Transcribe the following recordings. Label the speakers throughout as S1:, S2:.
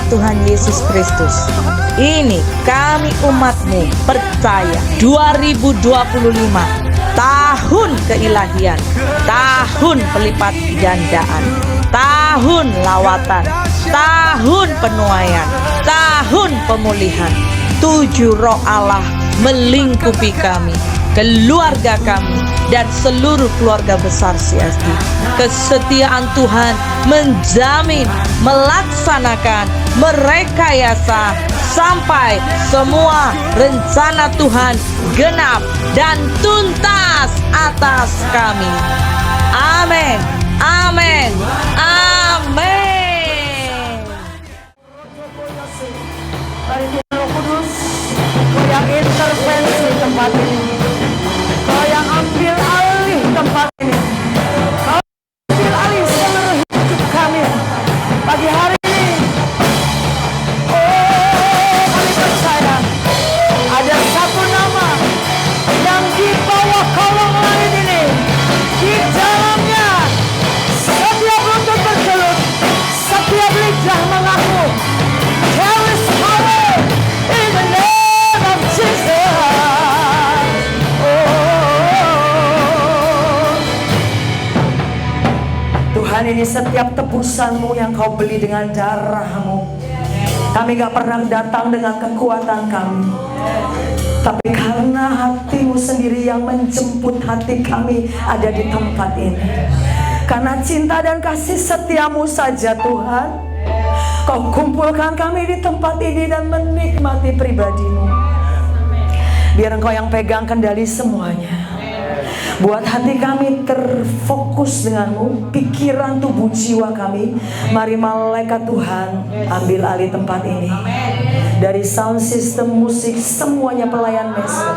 S1: Tuhan Yesus Kristus. Ini kami umat-Mu percaya 2025 tahun keilahian, tahun pelipat gandaan, tahun lawatan, tahun penuaian, tahun pemulihan. 7 roh Allah melingkupi kami, keluarga kami, dan seluruh keluarga besar CSD. Kesetiaan Tuhan menjamin, melaksanakan, merekayasa sampai semua rencana Tuhan genap dan tuntas atas kami. Amin, amin, amin.
S2: Mari Tuhan Roh Kudus, Kau yang intervensi tempat ini, Kau yang ambil alih tempat ini, Kau ambil alih seluruh hidup kami pagi hari ini. Oh, kami percaya ada satu nama yang di bawah kolong langit ini, di dalamnya setiap lutut bergelut, setiap lidah mengaku, there is power in the name of Jesus. Oh, Tuhan, ini setiap tebusan-Mu yang Kau beli dengan darah-Mu. Kami gak pernah datang dengan kekuatan kami, tapi karena hati-Mu sendiri yang menjemput hati kami ada di tempat ini. Karena cinta dan kasih setia-Mu saja Tuhan, Kau kumpulkan kami di tempat ini dan menikmati pribadi-Mu. Biar Engkau yang pegang kendali semuanya. Buat hati kami terfokus dengan-Mu, pikiran, tubuh, jiwa kami. Mari malaikat Tuhan ambil alih tempat ini. Dari sound system, musik, semuanya pelayan mesej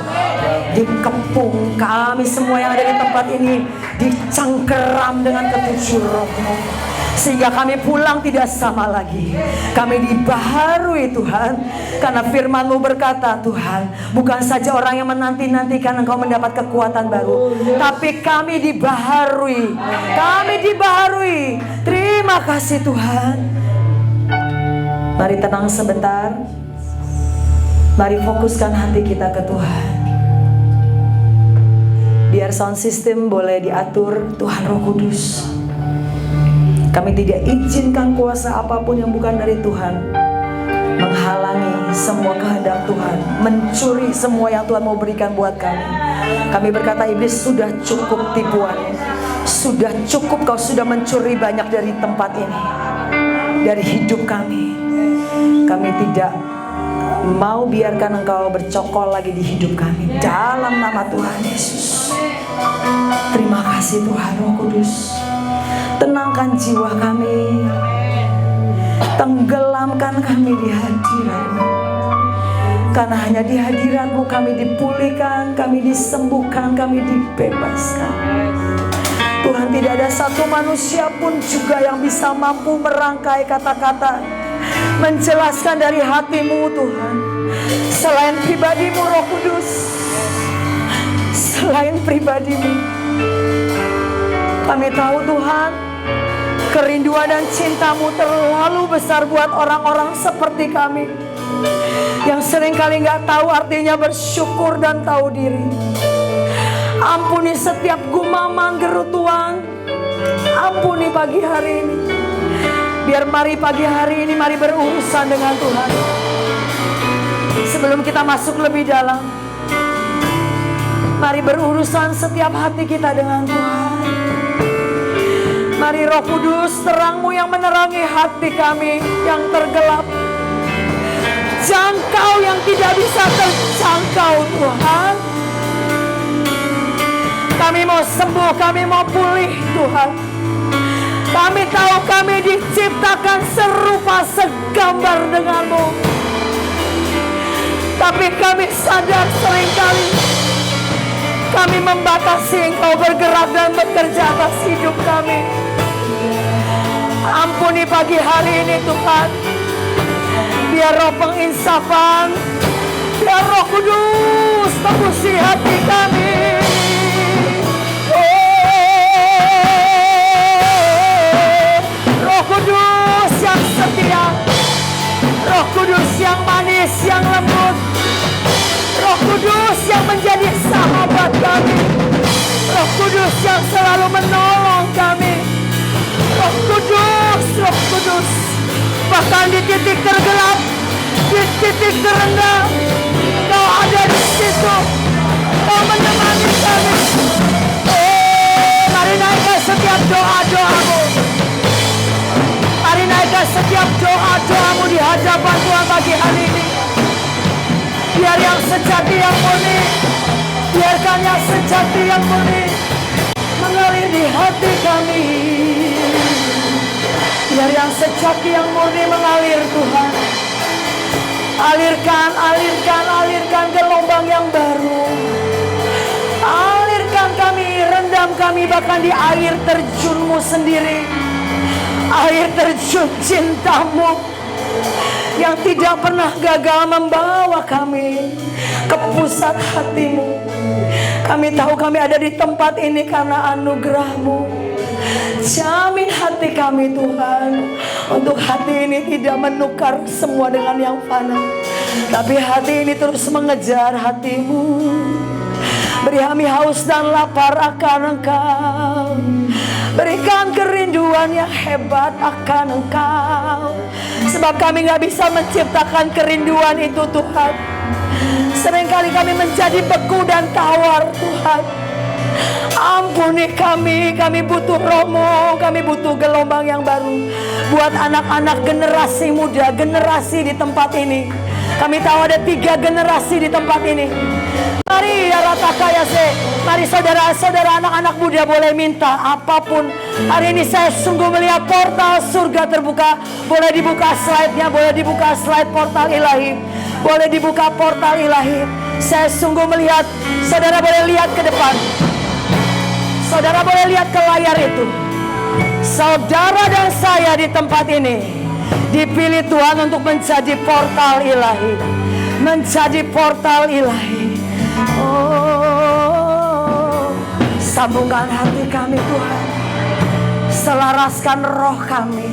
S2: dikepung, kami semua yang ada di tempat ini dicengkeram dengan ketujuh roh-Mu, sehingga kami pulang tidak sama lagi. Kami dibaharui Tuhan, karena firman-Mu berkata Tuhan, bukan saja orang yang menanti-nantikan Engkau mendapat kekuatan baru, tapi kami dibaharui. Kami dibaharui. Terima kasih Tuhan. Mari tenang sebentar. Mari fokuskan hati kita ke Tuhan. Biar sound system boleh diatur Tuhan Roh Kudus. Kami tidak izinkan kuasa apapun yang bukan dari Tuhan menghalangi semua kehendak Tuhan, mencuri semua yang Tuhan mau berikan buat kami. Kami berkata, iblis, sudah cukup tipuan, sudah cukup, kau sudah mencuri banyak dari tempat ini, dari hidup kami. Kami tidak mau biarkan Engkau bercokol lagi di hidup kami, dalam nama Tuhan Yesus. Terima kasih Tuhan Roh Kudus. Tenangkan jiwa kami, tenggelamkan kami di hadirat-Mu. Karena hanya di hadirat-Mu kami dipulihkan, kami disembuhkan, kami dibebaskan. Tuhan, tidak ada satu manusia pun juga yang bisa mampu merangkai kata-kata, menjelaskan dari hati-Mu Tuhan, selain pribadi-Mu Roh Kudus. Selain pribadi-Mu, kami tahu Tuhan, kerinduan dan cinta-Mu terlalu besar buat orang-orang seperti kami, yang seringkali gak tahu artinya bersyukur dan tahu diri. Ampuni setiap gumaman gerutuan, ampuni pagi hari ini. Biar mari pagi hari ini, mari berurusan dengan Tuhan. Sebelum kita masuk lebih dalam, mari berurusan setiap hati kita dengan Tuhan. Mari Roh Kudus, terang-Mu yang menerangi hati kami yang tergelap, jangkau yang tidak bisa terjangkau Tuhan. Kami mau sembuh, kami mau pulih Tuhan. Kami tahu kami diciptakan serupa segambar dengan-Mu, tapi kami sadar seringkali kami membatasi Engkau bergerak dan bekerja atas hidup kami. Ampuni pagi hari ini Tuhan. Biar roh penginsafan, biar Roh Kudus tembusi hati kami. Oh, Roh Kudus yang setia, menjadi sahabat kami, Roh Kudus yang selalu menolong kami, Roh Kudus, bahkan di titik tergelap, di titik terendah, Kau ada di situ, Kau menemani kami. Mari naikkan setiap doa-doamu, mari naikkan setiap doa-doamu di hadapan Tuhan pagi hari ini. Biar yang sejati, yang murni, biarkan yang sejati, yang murni mengalir di hati kami. Biar yang sejati, yang murni mengalir Tuhan. Alirkan, alirkan, alirkan gelombang yang baru. Alirkan kami, rendam kami bahkan di air terjun-Mu sendiri. Air terjun cinta-Mu yang tidak pernah gagal membawa kami ke pusat hati-Mu. Kami tahu kami ada di tempat ini karena anugerah-Mu. Jamin hati kami Tuhan, untuk hati ini tidak menukar semua dengan yang fana, tapi hati ini terus mengejar hati-Mu. Beri kami haus dan lapar akan Engkau, berikan kerinduan yang hebat akan Engkau. Sebab kami gak bisa menciptakan kerinduan itu Tuhan. Seringkali kami menjadi beku dan tawar Tuhan. Ampuni kami butuh Roh-Mu, kami butuh gelombang yang baru. Buat anak-anak generasi muda, generasi di tempat ini. Kami tahu ada 3 generasi di tempat ini. Mari mari saudara-saudara anak-anak muda boleh minta apapun. Hari ini saya sungguh melihat portal surga terbuka. Boleh dibuka slide-nya, boleh dibuka slide portal ilahi. Boleh dibuka portal ilahi. Saya sungguh melihat, saudara boleh lihat ke depan. Saudara boleh lihat ke layar itu. Saudara dan saya di tempat ini dipilih Tuhan untuk menjadi portal ilahi. Menjadi portal ilahi. Oh, sambungkan hati kami Tuhan. Selaraskan roh kami.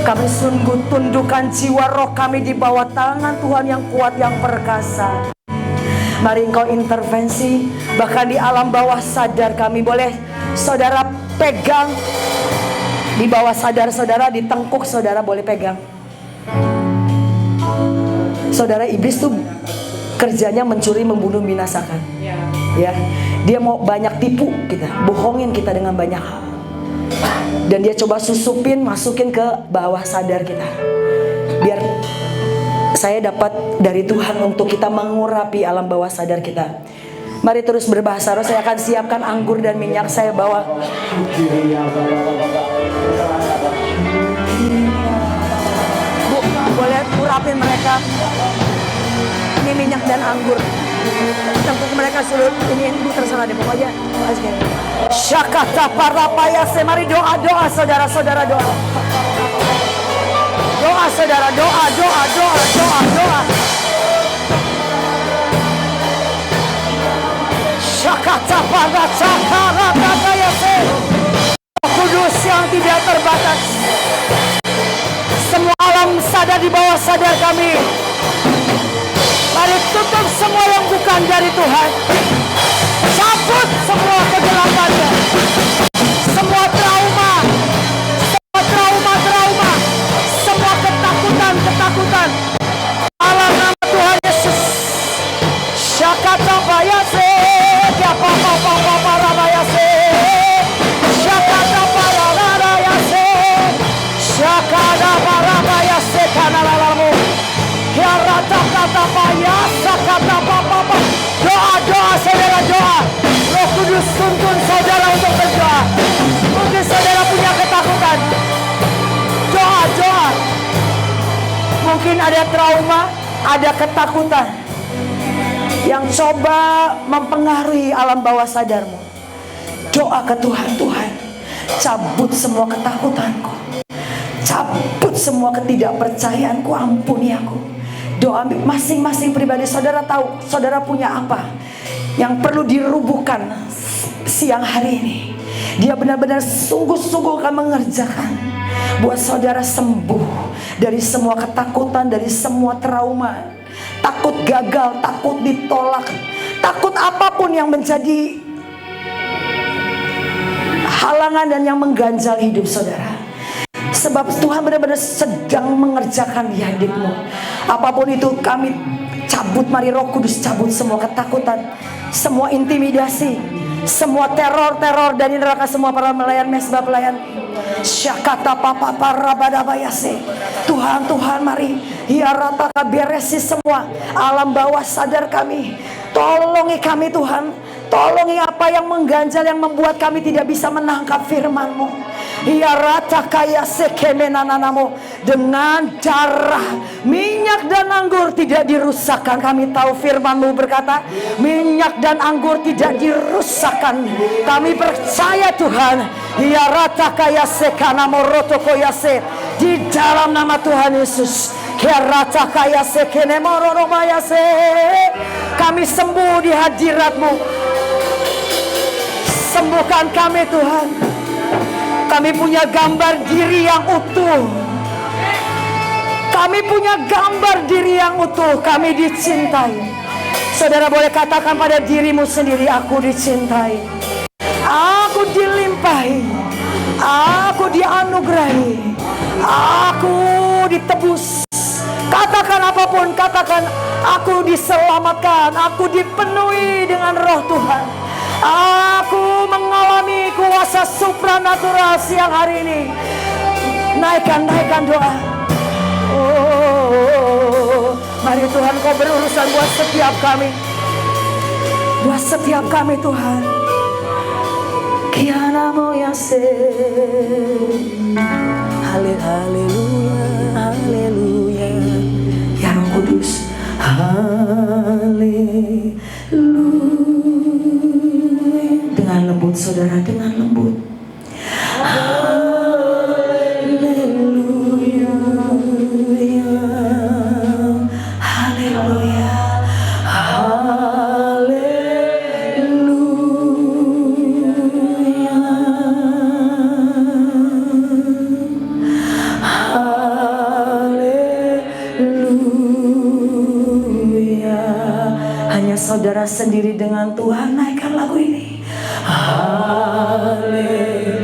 S2: Kami sungguh tundukkan jiwa roh kami di bawah tangan Tuhan yang kuat, yang perkasa. Mari Engkau intervensi, bahkan di alam bawah sadar kami. Boleh saudara pegang di bawah sadar saudara, di tengkuk saudara boleh pegang. Saudara, iblis tuh kerjanya mencuri, membunuh, binasakan. Ya, dia mau banyak tipu kita, bohongin kita dengan banyak hal. Dan dia coba susupin, masukin ke bawah sadar kita. Biar saya dapat dari Tuhan untuk kita mengurapi alam bawah sadar kita. Mari terus berbahasa roh. Saya akan siapkan anggur dan minyak saya bawa. Bu, boleh urapin mereka. Ini minyak dan anggur. Tengkuk mereka suruh ini Bu, terserah deh pokoknya. Syakata parapaya. Mari doa-doa saudara-saudara, doa. Doa saudara, doa. Syakata parapaya. Kudus yang tidak terbatas. Semua alam sadar di bawah sadar kami. Mari tutup semua yang bukan dari Tuhan. Cabut semua kegelapannya. Semua trauma. Semua ketakutan. Dalam nama Tuhan Yesus. Syakata bayase. Rabayase. Syakata parabayase. Syakata parabayase kanalalamu. Doa saudara, doa. Roh Kudus tuntun saudara untuk berdoa. Mungkin saudara punya ketakutan. Doa. Mungkin ada trauma, ada ketakutan yang coba mempengaruhi alam bawah sadarmu. Doa ke Tuhan, Tuhan, cabut semua ketakutanku. Cabut semua ketidakpercayaanku, ampuni aku. Doa masing-masing pribadi. Saudara tahu, saudara punya apa yang perlu dirubuhkan siang hari ini. Dia benar-benar sungguh-sungguh akan mengerjakan buat saudara sembuh dari semua ketakutan, dari semua trauma. Takut gagal, takut ditolak, takut apapun yang menjadi halangan dan yang mengganjal hidup saudara. Sebab Tuhan benar-benar sedang mengerjakan di hidupmu. Apapun itu kami cabut, mari Roh Kudus cabut semua ketakutan, semua intimidasi, semua teror-teror dari neraka, semua para melayan mesbah pelayan. Syakata papa parabadabayase. Tuhan, Tuhan mari hiarataka beresi semua alam bawah sadar kami. Tolongi kami Tuhan. Tolongi apa yang mengganjal, yang membuat kami tidak bisa menangkap firman-Mu. Hiarataka yasekemenananamo. Dengan darah, minyak dan anggur tidak dirusakkan. Kami tahu firman-Mu berkata minyak dan anggur tidak dirusakkan. Kami percaya Tuhan. Hiarataka yasekanamo rotoko yase. Di dalam nama Tuhan Yesus. Hiarataka yasekenemo rorobayase. Kami sembuh di hadirat-Mu. Sembuhkan kami Tuhan. Kami punya gambar diri yang utuh. Kami punya gambar diri yang utuh. Kami dicintai. Saudara boleh katakan pada dirimu sendiri, aku dicintai. Aku dilimpahi. Aku dianugerahi. Aku ditebus. Katakan apapun, katakan aku diselamatkan. Aku dipenuhi dengan Roh Tuhan. Aku mengalami kuasa supranatural siang hari ini. Naikkan doa. Oh, mari Tuhan Kau berurusan buat setiap kami. Buat setiap kami Tuhan. Kiana moyase. Haleluya, haleluya. Ya Roh Kudus. Haleluya. Dengan lembut saudara, dengan lembut. Haleluya, haleluya, haleluya, haleluya. Hanya saudara sendiri dengan Tuhan, naikkan lagu ini. Haleluya, haleluya,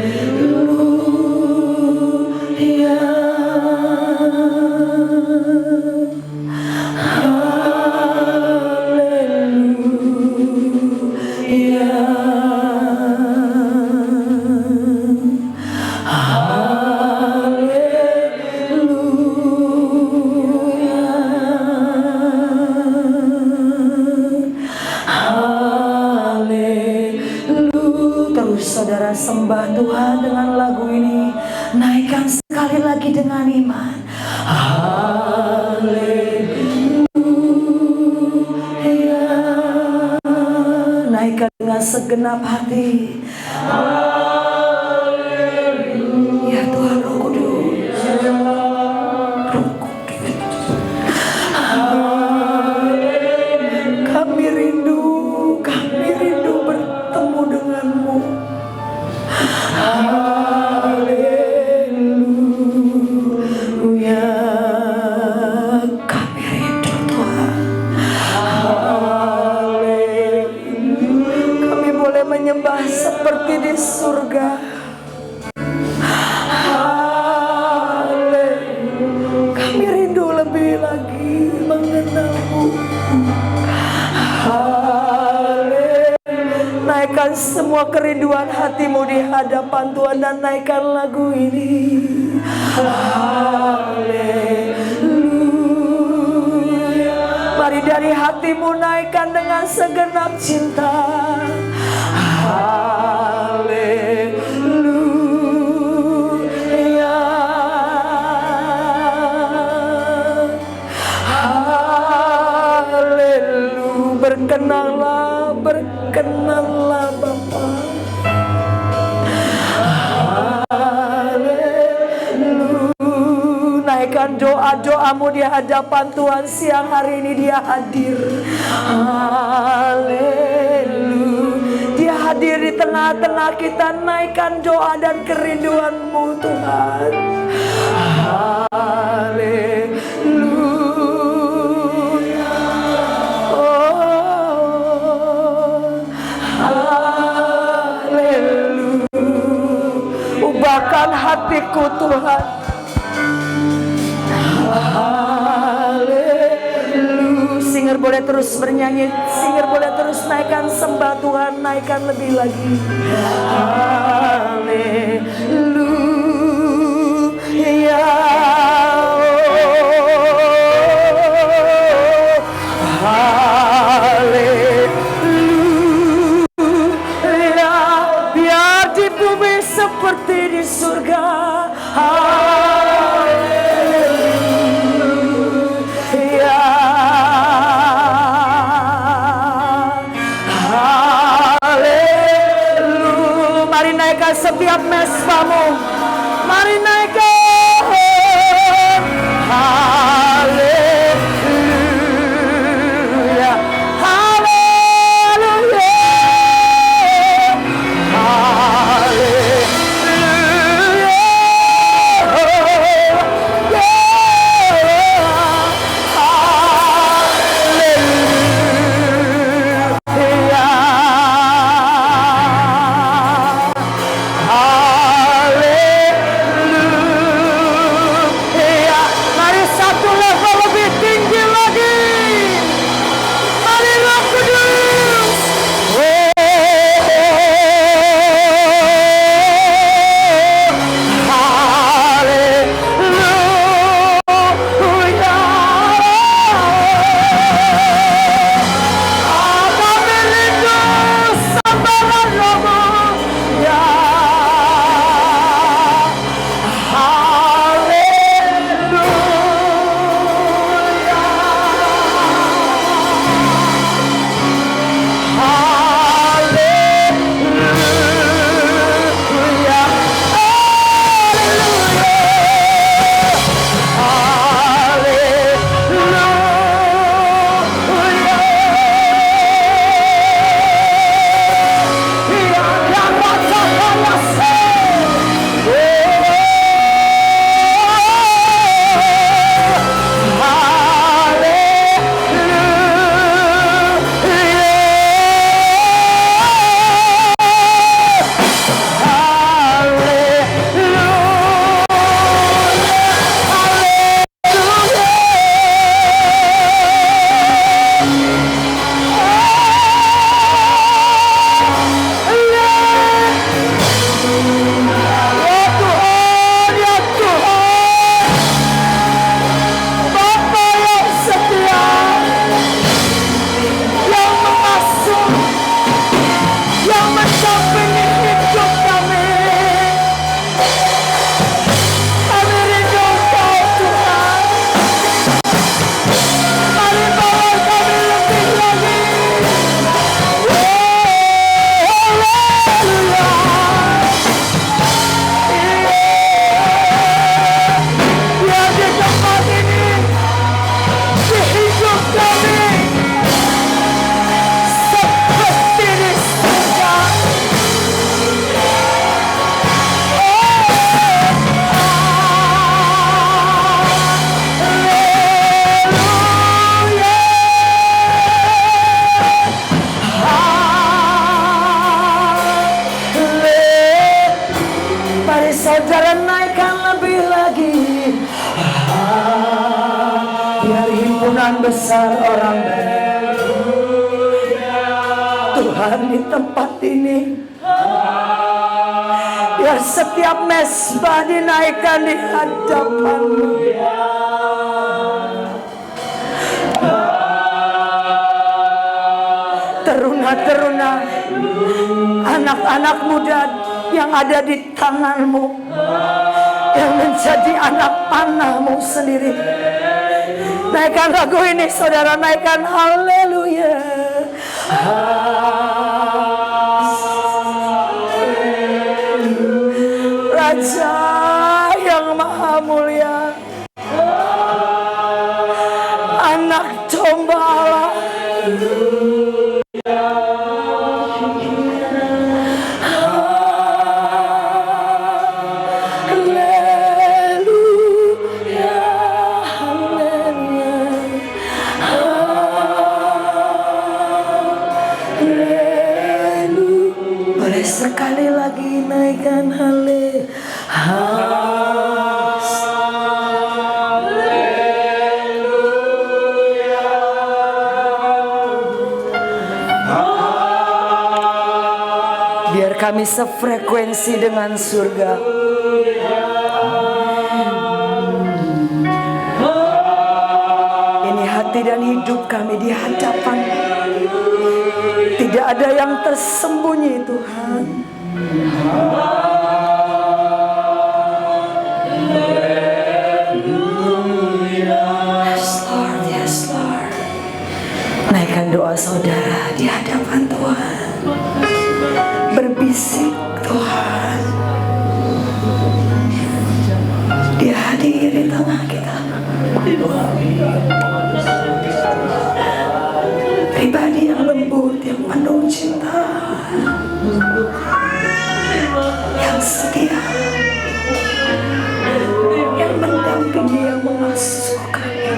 S2: saudara sembah Tuhan dengan lagu ini. Naikkan sekali lagi dengan iman. Haleluya. Naikkan dengan segenap hati. Ya Tuhan Roh Kudus. Kami rindu bertemu denganmu. Haleluya, kami rindu Tuhan. Haleluya, kami boleh menyembah seperti di surga. Haleluya, kami rindu lebih lagi mengenalmu. Naikkan semua kerinduan hatimu di hadapan Tuhan dan naikkan lagu ini. Haleluya. Mari dari hatimu naikkan dengan segenap cinta. Haleluya. Haleluya. Berkenanlah Bapa. Haleluya. Naikkan doa-doamu di hadapan Tuhan siang hari ini. Dia hadir. Haleluya. Dia hadir di tengah-tengah kita. Naikkan doa dan kerinduanmu Tuhan. Haleluya. Oh. hatiku Tuhan. Haleluya. Singer boleh terus bernyanyi, singer boleh terus naikkan sembah Tuhan, naikkan lebih lagi. Haleluya. Haleluya. Biar di bumi seperti di surga. Haleluya. Haleluya. Mari naikkan setiap mesbahmu. Mari naikkan. Haleluya. Haleluya. Mari satu level lebih tinggi lagi. Mari Roh Kudus. Haleluya. Kami rindu sambaran Rohmu. Ya. Saudara naikkan lebih lagi. Biar himpunan besar orang baik Tuhan di tempat ini. Biar setiap mesbah dinaikkan di hadapan-Mu. Teruna-teruna, anak-anak muda yang ada di tangan-Mu, yang menjadi anak panah-Mu sendiri. Naikkan lagu ini saudara, naikkan haleluya. Raja yang maha mulia, anak domba Allah. Sekali lagi naikkan haleluya. Biar kami sefrekuensi dengan surga. Ini hati dan hidup kami di hadapan. Tidak ada yang tersembunyi, Tuhan. Yes Lord, yes Lord. Naikkan doa saudara di hadapan Tuhan. Berbisik, Tuhan. Dia hadir di tengah kita. Pribadi yang lembut, yang penuh cinta, yang setia, yang mendampingi, yang mengasuh kami.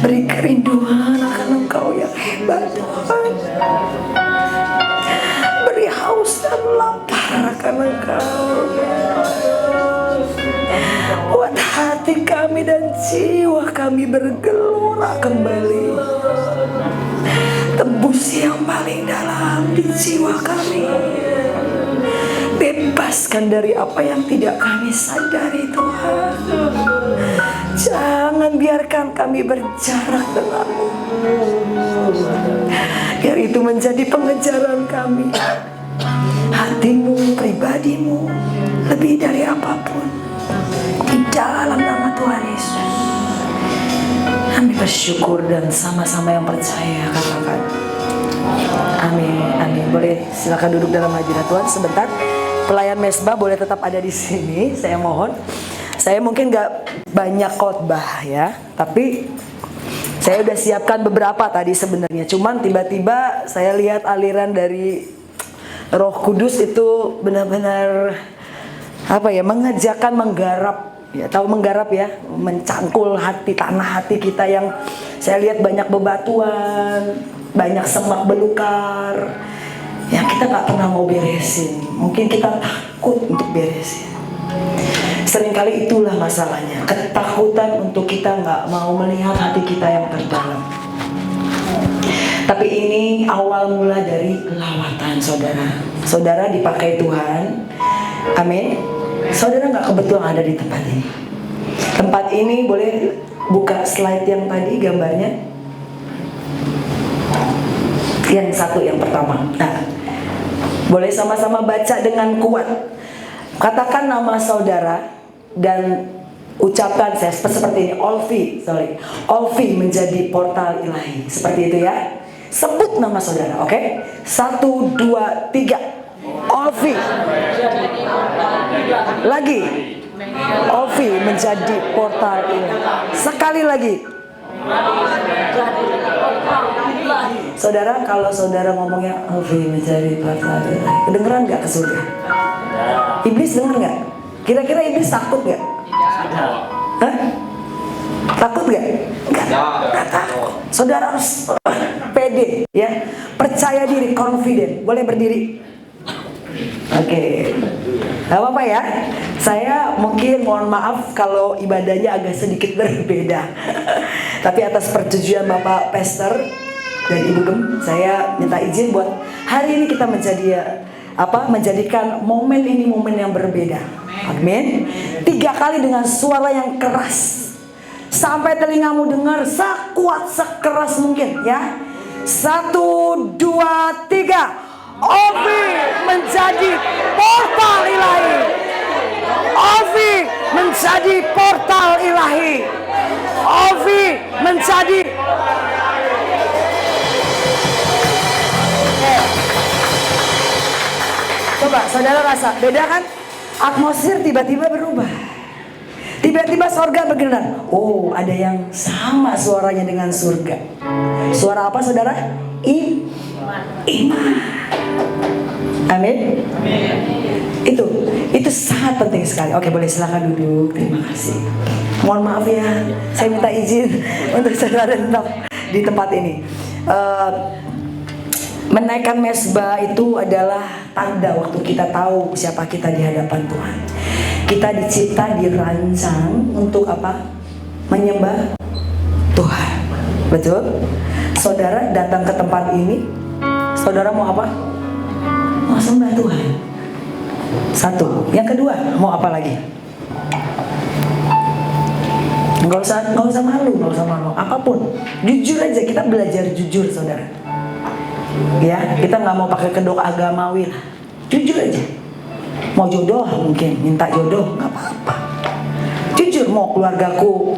S2: Beri kerinduan akan Engkau yang hebat, Tuhan. Beri haus dan lapar akan Engkau. Buat hati kami dan jiwa kami bergelora kembali. Tembus yang paling dalam di jiwa kami. Bebaskan dari apa yang tidak kami sadari, Tuhan. Jangan biarkan kami berjarak denganmu. Biar itu menjadi pengejaran kami. Hatimu, pribadimu, lebih dari apapun. Di dalam nama Tuhan Yesus. Kami bersyukur dan sama-sama yang percaya katakan amin, amin. Boleh silakan duduk dalam hadirat Tuhan sebentar. Pelayan mesbah boleh tetap ada di sini. Saya mohon. Saya mungkin gak banyak khotbah ya, tapi saya udah siapkan beberapa tadi sebenarnya. Cuman tiba-tiba saya lihat aliran dari Roh Kudus itu benar-benar apa ya, mengejakan, menggarap ya, tahu menggarap ya, mencangkul hati, tanah hati kita yang saya lihat banyak bebatuan, banyak semak belukar yang kita gak pernah mau beresin. Mungkin kita takut untuk beresin. Seringkali itulah masalahnya, ketakutan untuk kita nggak mau melihat hati kita yang terdalam. Tapi ini awal mula dari lawatan saudara. Saudara dipakai Tuhan, amin. Saudara nggak kebetulan ada di tempat ini. Tempat ini boleh buka slide yang tadi gambarnya. Yang satu, yang pertama. Nah, boleh sama-sama baca dengan kuat. Katakan nama saudara dan ucapkan saya seperti ini. Olvi menjadi portal ilahi. Seperti itu ya. Sebut nama saudara, oke? 1, 2, 3. Olvi. Lagi. Olvi menjadi portal ilahi. Sekali lagi. Saudara, kalau saudara ngomongnya Olvi menjadi portal ilahi, kedengeran gak ke surga? Iblis dengar gak? Kira-kira iblis takut gak? Hah? Takut gak? Enggak takut. Saudara harus pede ya, percaya diri, confident. Boleh berdiri? Oke. Gak apa-apa ya. Saya mungkin mohon maaf kalau ibadahnya agak sedikit berbeda. Tapi atas persetujuan Bapak Pastor dan Ibu Gem, saya minta izin buat hari ini kita menjadikan momen ini momen yang berbeda. Amin. 3 kali dengan suara yang keras sampai telingamu dengar sekuat sekeras mungkin ya. 1, 2, 3. Olvi menjadi portal ilahi. Olvi menjadi portal ilahi. Olvi menjadi Coba saudara rasa, beda kan? Atmosfer tiba-tiba berubah. Tiba-tiba surga bergerak. Oh, ada yang sama suaranya dengan surga. Suara apa saudara? Iman. Amin. Itu sangat penting sekali. Oke, boleh silakan duduk. Terima kasih. Mohon maaf ya, saya minta izin untuk saudara tetap di tempat ini. Menaikkan mezbah itu adalah tanda waktu kita tahu siapa kita di hadapan Tuhan. Kita dicipta, dirancang untuk apa? Menyembah Tuhan. Betul? Saudara datang ke tempat ini, saudara mau apa? Mau sembah Tuhan. Satu. Yang kedua, mau apa lagi? Nggak usah malu, apapun. Jujur aja, kita belajar jujur, saudara. Ya, kita nggak mau pakai kedok agamawi lah. Jujur aja. Mau jodoh mungkin, minta jodoh, nggak apa-apa. Jujur, mau keluargaku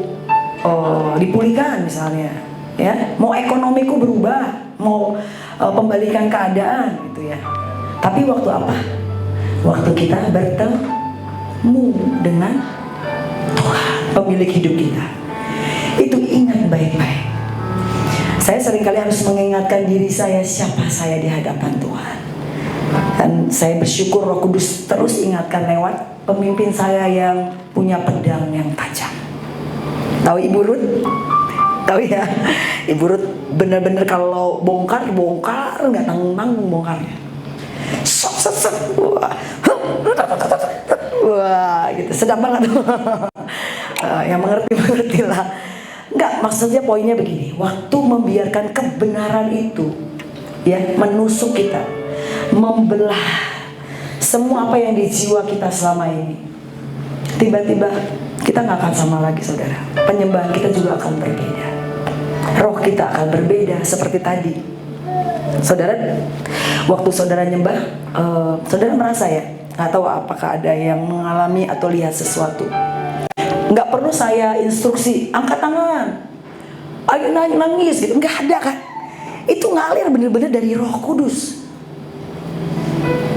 S2: dipulihkan misalnya, ya. Mau ekonomiku berubah, mau pembalikan keadaan, gitu ya. Tapi waktu apa? Waktu kita bertemu dengan Tuhan, pemilik hidup kita. Itu ingat baik-baik. Saya seringkali harus mengingatkan diri saya siapa saya di hadapan Tuhan. Dan saya bersyukur Roh Kudus terus ingatkan lewat pemimpin saya yang punya pedang yang tajam. Tahu Ibu Ruth? Tahu ya? Ibu Ruth benar-benar kalau bongkar nggak tanggung-tanggung bongkarnya. Wah, gitu, sedap banget. Yang mengerti lah. Enggak, maksudnya poinnya begini. Waktu membiarkan kebenaran itu ya menusuk kita, membelah semua apa yang di jiwa kita selama ini, tiba-tiba kita nggak akan sama lagi, saudara. Penyembahan kita juga akan berbeda. Roh kita akan berbeda seperti tadi. Saudara, waktu saudara nyembah, saudara merasa ya, nggak tahu apakah ada yang mengalami atau lihat sesuatu. Nggak perlu saya instruksi, angkat tangan, ayo nangis gitu, nggak ada kan? Itu ngalir bener-bener dari Roh Kudus,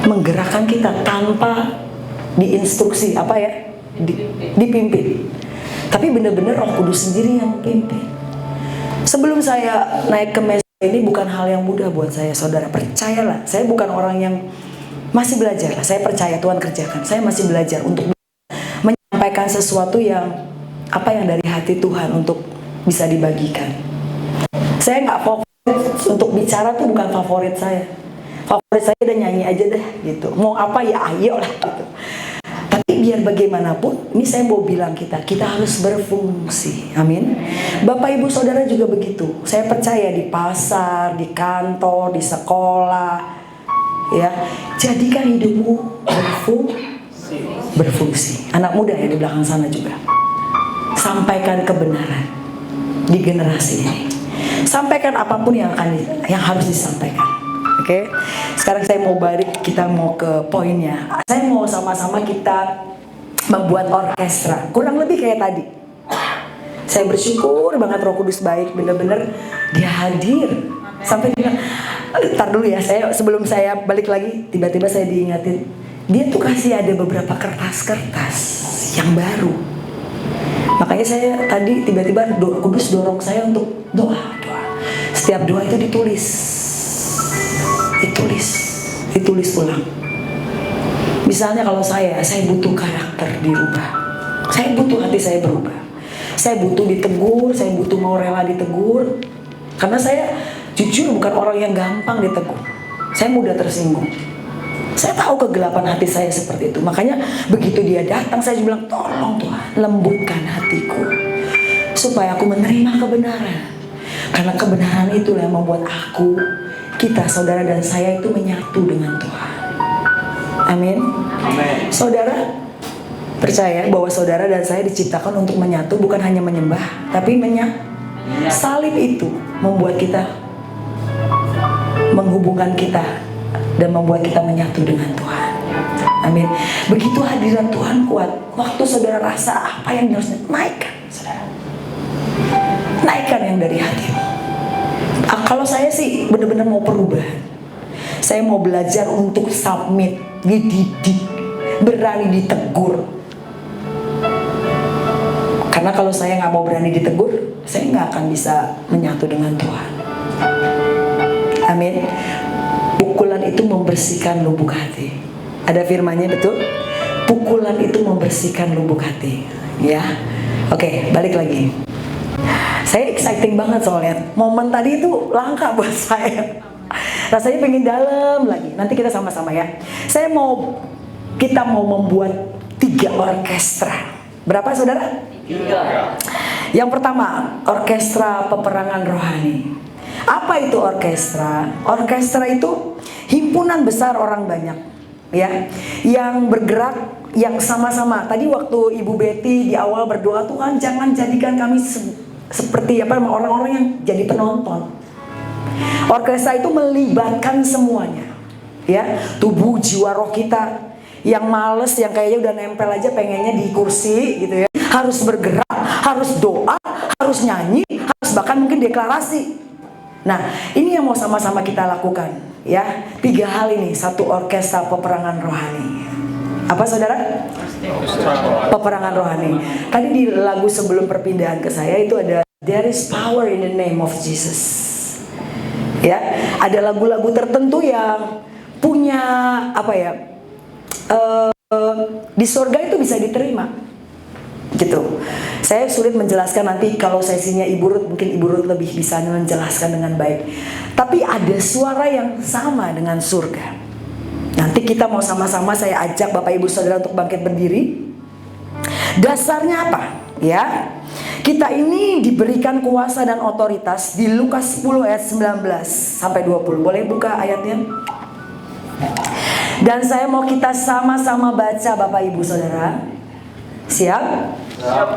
S2: menggerakkan kita tanpa diinstruksi apa ya, dipimpin. Tapi bener-bener Roh Kudus sendiri yang pimpin. Sebelum saya naik ke mezbah ini bukan hal yang mudah buat saya, saudara. Percayalah, saya bukan orang yang masih belajar. Saya percaya Tuhan kerjakan. Saya masih belajar untuk menyampaikan sesuatu yang dari hati Tuhan untuk bisa dibagikan. Saya nggak fokus untuk bicara, tuh bukan favorit saya. Favorit saya udah nyanyi aja deh gitu. Mau apa ya ayo lah gitu. Tapi biar bagaimanapun, ini saya mau bilang kita harus berfungsi. Amin. Bapak Ibu Saudara juga begitu. Saya percaya di pasar, di kantor, di sekolah, ya. Jadikan hidupmu berfungsi. Anak muda ya di belakang sana juga. Sampaikan kebenaran di generasi ini. Sampaikan apapun yang harus disampaikan. Oke. Sekarang saya mau balik, kita mau ke poinnya. Saya mau sama-sama kita membuat orkestra. Kurang lebih kayak tadi. Saya bersyukur banget Roh Kudus baik, bener-bener dia hadir. Sampai bilang, ntar dulu ya, sebelum saya balik lagi, tiba-tiba saya diingatin, dia tuh kasih ada beberapa kertas-kertas yang baru. Makanya saya tadi tiba-tiba Roh Kudus dorong saya untuk doa. Setiap doa itu ditulis ulang. Misalnya kalau saya butuh karakter dirubah, saya butuh hati saya berubah, saya butuh ditegur, saya butuh mau rela ditegur, karena saya jujur bukan orang yang gampang ditegur. Saya mudah tersinggung. Saya tahu kegelapan hati saya seperti itu. Makanya begitu dia datang, saya bilang, tolong Tuhan, lembutkan hatiku supaya aku menerima kebenaran. Karena kebenaran itulah yang membuat kita, saudara dan saya itu menyatu dengan Tuhan. Amin. Saudara percaya bahwa saudara dan saya diciptakan untuk menyatu, bukan hanya menyembah, tapi salib itu membuat kita, menghubungkan kita, dan membuat kita menyatu dengan Tuhan. Amin. Begitu hadirat Tuhan kuat, waktu saudara rasa apa yang harus naikkan, saudara, naikkan yang dari hatimu. Kalau saya sih benar-benar mau perubahan. Saya mau belajar untuk submit, dididik, berani ditegur. Karena kalau saya nggak mau berani ditegur, saya nggak akan bisa menyatu dengan Tuhan. Amin. Pukulan itu membersihkan lubuk hati. Ada firmannya, betul? Pukulan itu membersihkan lubuk hati. Ya, oke, balik lagi. Saya exciting banget soalnya momen tadi itu langka buat saya. Rasanya pengen dalam lagi. Nanti kita sama-sama ya. Kita mau membuat 3 orkestra. Berapa saudara?
S3: 3.
S2: Yang pertama, orkestra peperangan rohani. Apa itu orkestra? Orkestra itu himpunan besar orang banyak, ya, yang bergerak, yang sama-sama. Tadi waktu Ibu Betty di awal berdoa, Tuhan jangan jadikan kami seperti orang-orang yang jadi penonton. Orkestra itu melibatkan semuanya, ya, tubuh, jiwa, roh kita. Yang males, yang kayaknya udah nempel aja pengennya di kursi gitu ya, harus bergerak, harus doa, harus nyanyi, harus bahkan mungkin deklarasi. Nah, ini yang mau sama-sama kita lakukan, ya. 3 hal ini, satu orkestra peperangan rohani. Apa saudara? Peperangan rohani. Tadi di lagu sebelum perpindahan ke saya itu ada There is power in the name of Jesus. Ya, ada lagu-lagu tertentu yang punya apa ya? Di surga itu bisa diterima gitu. Saya sulit menjelaskan, nanti kalau sesinya Ibu Ruth mungkin Ibu Ruth lebih bisa menjelaskan dengan baik. Tapi ada suara yang sama dengan surga. Nanti kita mau sama-sama, saya ajak Bapak Ibu Saudara untuk bangkit berdiri. Dasarnya apa? Ya, kita ini diberikan kuasa dan otoritas di Lukas 10 ayat 19 sampai 20. Boleh buka ayatnya? Dan saya mau kita sama-sama baca Bapak Ibu Saudara. Siap?
S3: Siap.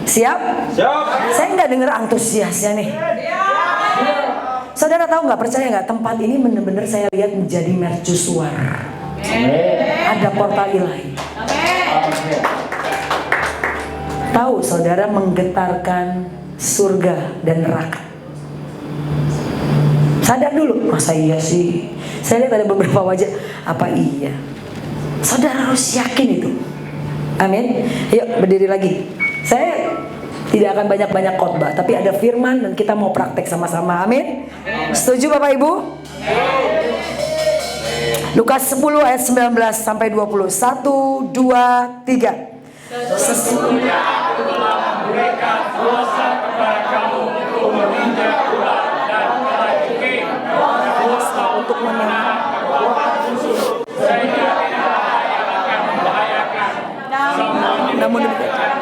S2: Siap?
S3: Siap.
S2: Saya nggak dengar antusiasnya nih. Saudara tahu nggak, percaya nggak, tempat ini benar-benar saya lihat menjadi mercusuar. Ada portal ilahi. Tahu saudara, menggetarkan surga dan neraka. Sadar dulu, masa iya sih? Saya lihat ada beberapa wajah, apa iya? Saudara harus yakin itu. Amin. Yuk berdiri lagi. Saya tidak akan banyak-banyak khotbah, tapi ada firman dan kita mau praktek sama-sama. Amin. Setuju Bapak Ibu? Lukas 10 ayat 19 sampai 20. 1, 2, 3.
S3: Sesungguhnya aku telah memberikan kuasa kepada kamu untuk menginjak ular dan kalajengking, kuasa untuk menahan kekuatan musuh, sehingga tidak ada yang akan membahayakan.
S2: Namun demikian,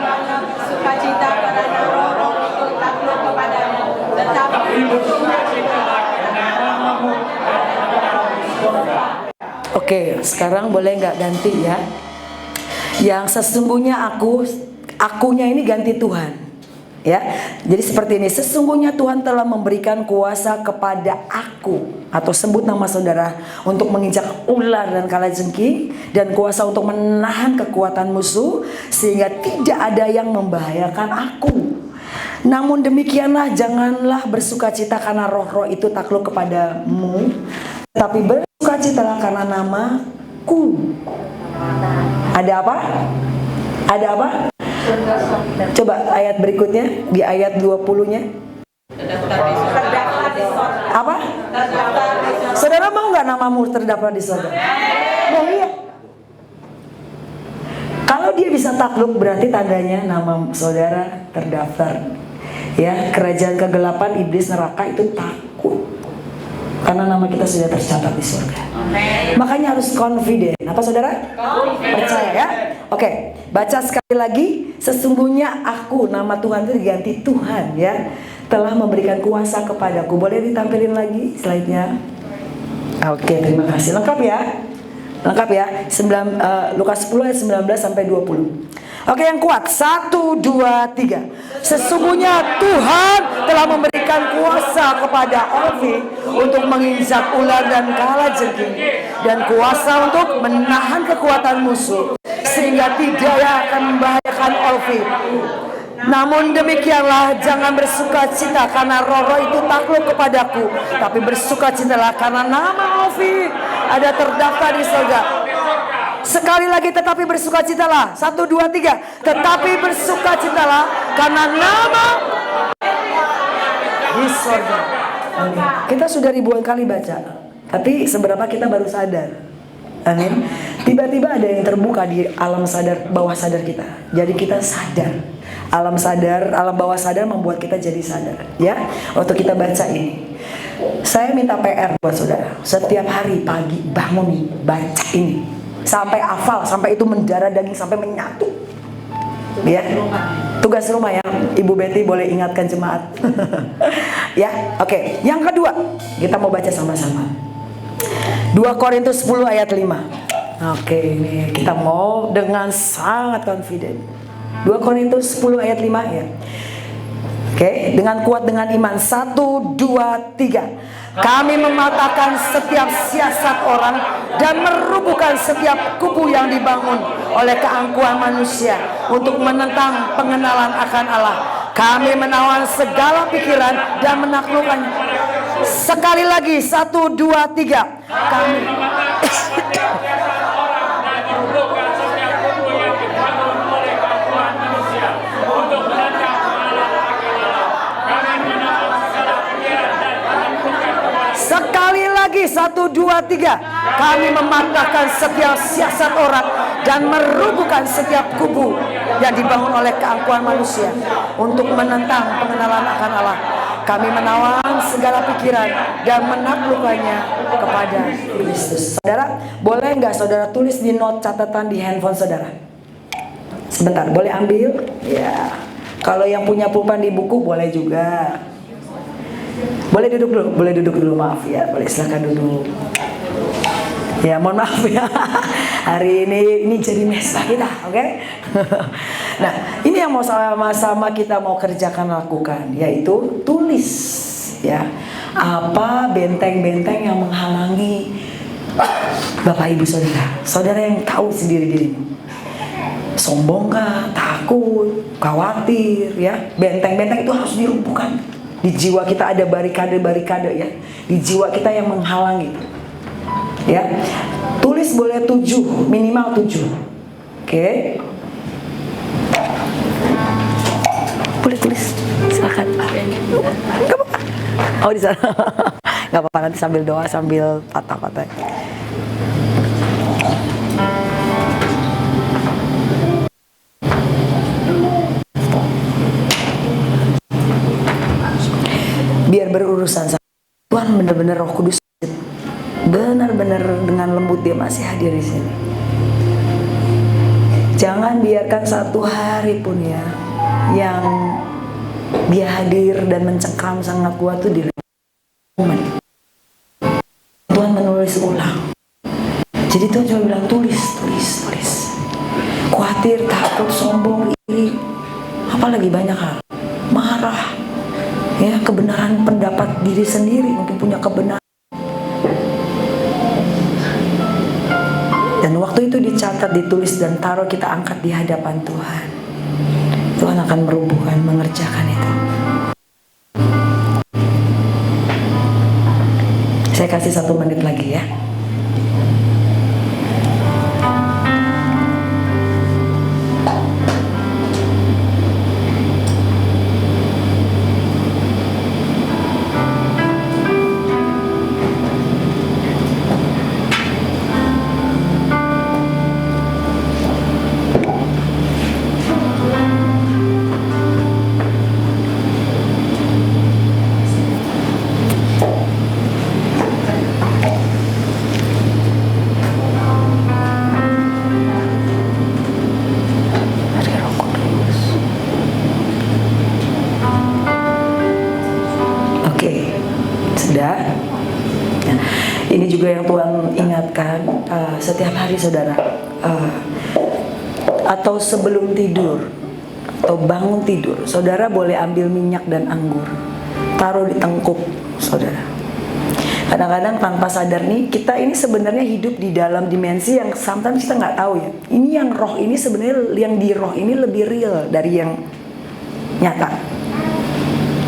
S4: sukacita karena roh itu takluk kepadamu, tetapi
S3: bersukacitalah karena namamu dan kepadamu di surga.
S2: oke, sekarang boleh nggak ganti ya? Yang sesungguhnya akunya ini ganti Tuhan, ya. Jadi seperti ini, sesungguhnya Tuhan telah memberikan kuasa kepada aku, atau sebut nama saudara, untuk menginjak ular dan kalajengking, dan kuasa untuk menahan kekuatan musuh, sehingga tidak ada yang membahayakan aku. Namun demikianlah, janganlah bersukacita karena roh-roh itu takluk kepadamu, tetapi bersukacitalah karena namaku. Ada apa? Ada apa? Coba ayat berikutnya, di ayat 20-nya. Apa? Saudara mau nggak namamu terdaftar di surga? Oh iya. Kalau dia bisa takluk, berarti tandanya nama saudara terdaftar. Ya, kerajaan kegelapan, iblis, neraka itu takut. Karena nama kita sudah tercatat di surga. Makanya harus confident. Apa saudara? Percaya ya? Oke, baca sekali lagi. Sesungguhnya aku, nama Tuhan itu diganti Tuhan ya, telah memberikan kuasa kepadaku. Boleh ditampilin lagi slide-nya? Oke, terima kasih. Lengkap ya? Lengkap ya? Lukas 10 ayat 19 sampai 20. Oke, yang kuat. 1, 2, 3. Sesungguhnya Tuhan telah memberikan kuasa kepada Olvi untuk menginjak ular dan kalajengking, dan kuasa untuk menahan kekuatan musuh, sehingga tidak akan membahayakan Olvi. Namun demikianlah, jangan bersukacita karena roh-roh itu takluk kepadaku, tapi bersukacitalah karena nama Olvi ada terdaftar di surga. Sekali lagi, tetapi bersukacitalah. 1, 2, 3. Tetapi bersukacitalah karena nama di surga. Kita sudah ribuan kali baca, tapi seberapa kita baru sadar. Amin. Tiba-tiba ada yang terbuka di alam sadar, bawah sadar kita. Jadi kita sadar. Alam sadar, alam bawah sadar membuat kita jadi sadar. Ya, waktu kita baca ini. Saya minta PR buat saudara. Setiap hari pagi bangun nih, baca ini sampai hafal, sampai itu mendarah daging, sampai menyatu. Ya, tugas rumah ya. Ibu Betty boleh ingatkan jemaat. Ya, oke. Yang kedua, kita mau baca sama-sama. 2 Korintus 10 ayat 5. Oke, ini kita mau dengan sangat confident. 2 Korintus 10 ayat 5 ya. Oke, dengan kuat dengan iman. 1, 2, 3. Kami mematahkan setiap siasat orang dan merubuhkan setiap kubu yang dibangun oleh keangkuhan manusia untuk menentang pengenalan akan Allah. Kami menawan segala pikiran dan menaklukkannya. Sekali lagi, 1, 2, 3. Kami sekali lagi, 1, 2, 3. Kami mematahkan setiap siasat orang dan merubuhkan setiap kubu yang dibangun oleh keangkuhan manusia untuk menentang pengenalan akan Allah. Kami menawan segala pikiran dan menaklukkannya kepada Kristus. Saudara, boleh nggak saudara tulis di note catatan di handphone saudara? Sebentar, boleh ambil? Ya. Kalau yang punya pulpen di buku boleh juga. Boleh duduk dulu, maaf ya, boleh silakan duduk. Ya, mohon maaf ya. Hari ini jadi mesbah kita, oke? Nah, ini yang mau sama-sama kita mau kerjakan, lakukan, yaitu tulis ya. Apa benteng-benteng yang menghalangi Bapak Ibu Saudara? Saudara yang tahu sendiri dirimu. Sombong kah, takut, khawatir ya. Benteng-benteng itu harus dirubuhkan. Di jiwa kita ada barikade-barikade ya. Di jiwa kita yang menghalangi. Ya. Tulis boleh 7, minimal 7. Oke. Boleh tulis. Silakan. Enggak apa-apa. Oh, di sana. Enggak apa-apa, nanti sambil doa, sambil patah-patah. Biar berurusan sama Tuhan, benar-benar Roh Kudus benar-benar dengan lembut dia masih hadir di sini. Jangan biarkan satu hari pun ya yang dia hadir dan mencengkram sangat kuat tuh di Tuhan menulis ulang. Jadi Tuhan cuma bilang tulis. Khawatir, takut, sombong, iri, apalagi banyak hal, marah. Ya, kebenaran pendapat diri sendiri, mungkin punya kebenaran. Dan waktu itu dicatat, ditulis, dan taruh, kita angkat di hadapan Tuhan. Tuhan akan merubuhkan, mengerjakan itu. Saya kasih 1 menit lagi ya. Ini juga yang Tuhan ingatkan setiap hari saudara, atau sebelum tidur atau bangun tidur, saudara boleh ambil minyak dan anggur, taruh di tengkuk saudara. Kadang-kadang tanpa sadar nih, kita ini sebenarnya hidup di dalam dimensi yang sometimes kita nggak tahu ya. Ini yang roh ini sebenarnya, yang di roh ini lebih real dari yang nyata.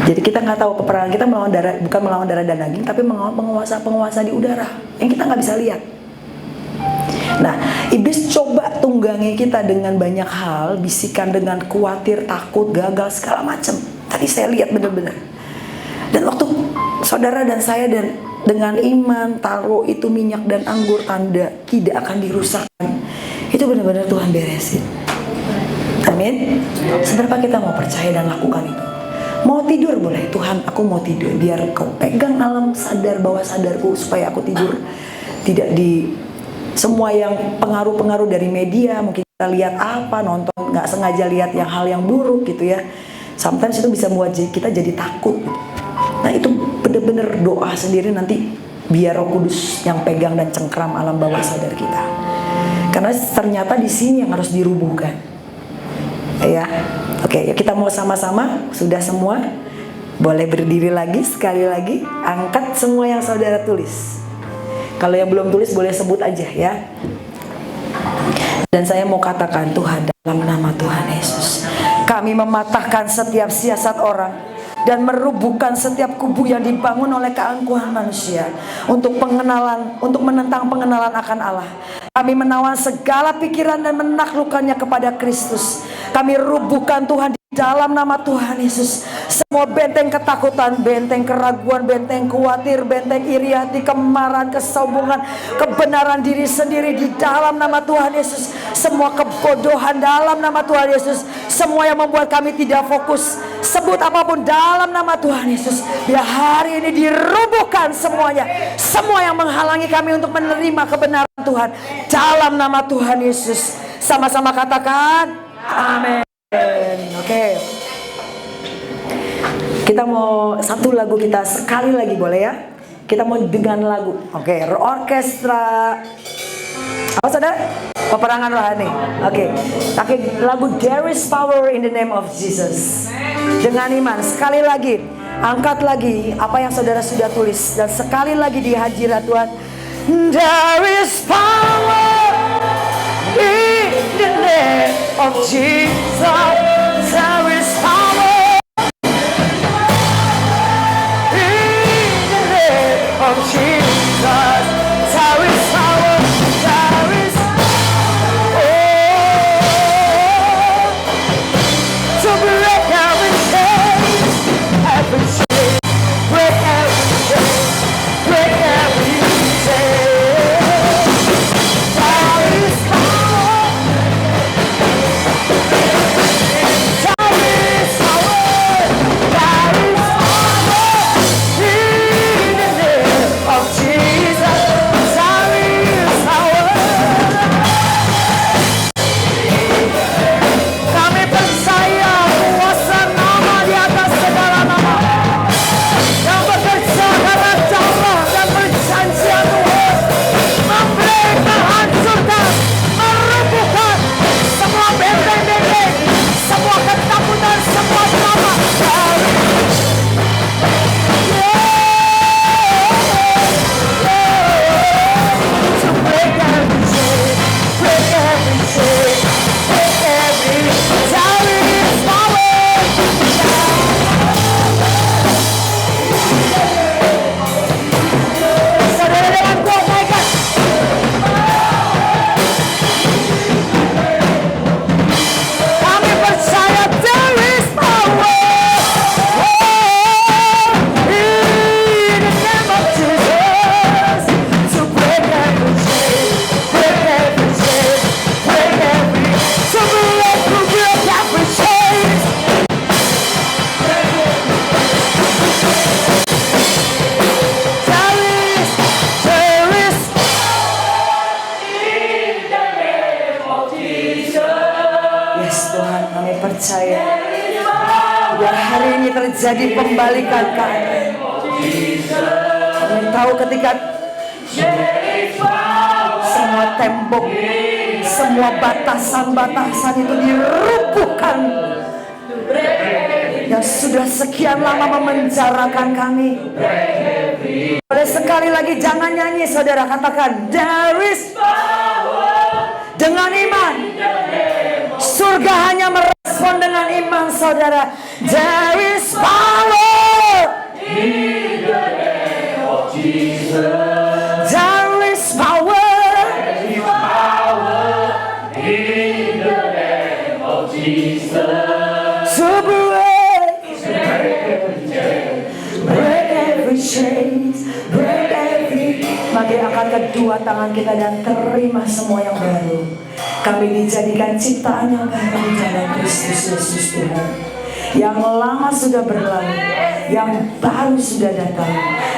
S2: Jadi kita nggak tahu peperangan kita melawan darah, bukan melawan darah dan daging, tapi melawan penguasa di udara yang kita nggak bisa lihat. Nah, iblis coba tunggangi kita dengan banyak hal, bisikan dengan khawatir, takut, gagal, segala macam. Tadi saya lihat benar-benar. Dan waktu saudara dan saya dan dengan iman taruh itu minyak dan anggur, tanda tidak akan dirusakkan, itu benar-benar Tuhan beresin. Amin. Seberapa kita mau percaya dan lakukan itu? Mau tidur boleh, Tuhan aku mau tidur, biar kau pegang alam sadar bawah sadarku supaya aku tidur tidak di semua yang pengaruh-pengaruh dari media. Mungkin kita lihat apa, nonton nggak sengaja lihat yang hal yang buruk gitu ya. Sometimes itu bisa membuat kita jadi takut gitu. Nah itu bener-bener doa sendiri nanti biar Roh Kudus yang pegang dan cengkram alam bawah sadar kita. Karena ternyata di sini yang harus dirubuhkan. Ya, oke, ya kita mau sama-sama. Sudah semua? Boleh berdiri lagi sekali lagi. Angkat semua yang saudara tulis. Kalau yang belum tulis boleh sebut aja ya. Dan saya mau katakan, Tuhan, dalam nama Tuhan Yesus, kami mematahkan setiap siasat orang dan merubuhkan setiap kubu yang dibangun oleh keangkuhan manusia untuk menentang pengenalan akan Allah. Kami menawan segala pikiran dan menaklukkannya kepada Kristus. Kami rubuhkan Tuhan di dalam nama Tuhan Yesus semua benteng ketakutan, benteng keraguan, benteng khawatir, benteng iri hati, kemarahan, kesombongan, kebenaran diri sendiri di dalam nama Tuhan Yesus. Semua kebodohan dalam nama Tuhan Yesus. Semua yang membuat kami tidak fokus, sebut apapun dalam nama Tuhan Yesus. Biar hari ini dirubuhkan semuanya. Semua yang menghalangi kami untuk menerima kebenaran Tuhan dalam nama Tuhan Yesus. Sama-sama katakan amin. Oke. Kita mau satu lagu kita sekali lagi boleh ya? Kita mau dengan lagu. Oke, orkestra. Apa saudara? Peperangan rohani. Oke. Pakai lagu There is Power in the Name of Jesus. Dengan iman. Sekali lagi. Angkat lagi apa yang saudara sudah tulis. Dan sekali lagi di hadirat Tuhan. There is power in the name of Jesus. There is power in the name of Jesus. There is power. There is to break every chain, every chain, break every chain, break every chain. There is power. Terjadi pembalikan keadaan. Kami tahu ketika semua tembok, semua batasan-batasan itu dirubuhkan yang sudah sekian lama memenjarakan kami. Boleh sekali lagi jangan nyanyi saudara, katakan there is power. Dengan iman surga hanya merespon dengan iman saudara. There is power in the name of Jesus. There is power in the name of Jesus. To break every chain, break every. Mari angkat kedua tangan kita dan terima semua yang baru. Kami dijadikan ciptaan yang baru di dalam Kristus Yesus Tuhan. Yang lama sudah berlalu, yang baru sudah datang.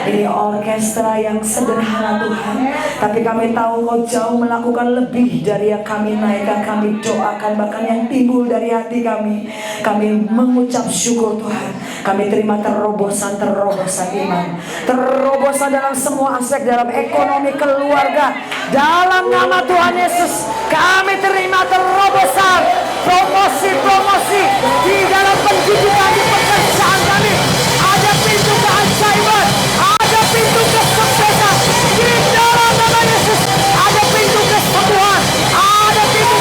S2: Ini orkestra yang sederhana Tuhan, tapi kami tahu Kau jauh melakukan lebih dari yang kami naikkan, kami doakan, bahkan yang timbul dari hati kami. Kami mengucap syukur Tuhan. Kami terima terobosan iman, terobosan dalam semua aspek, dalam ekonomi keluarga. Dalam nama Tuhan Yesus, kami terima terobosan, promosi di dalam pendidikan, di pekerjaan kami. Ada pintu keajaiban, ada pintu kesuksesan di dalam nama Yesus. Ada pintu kesembuhan, ada pintu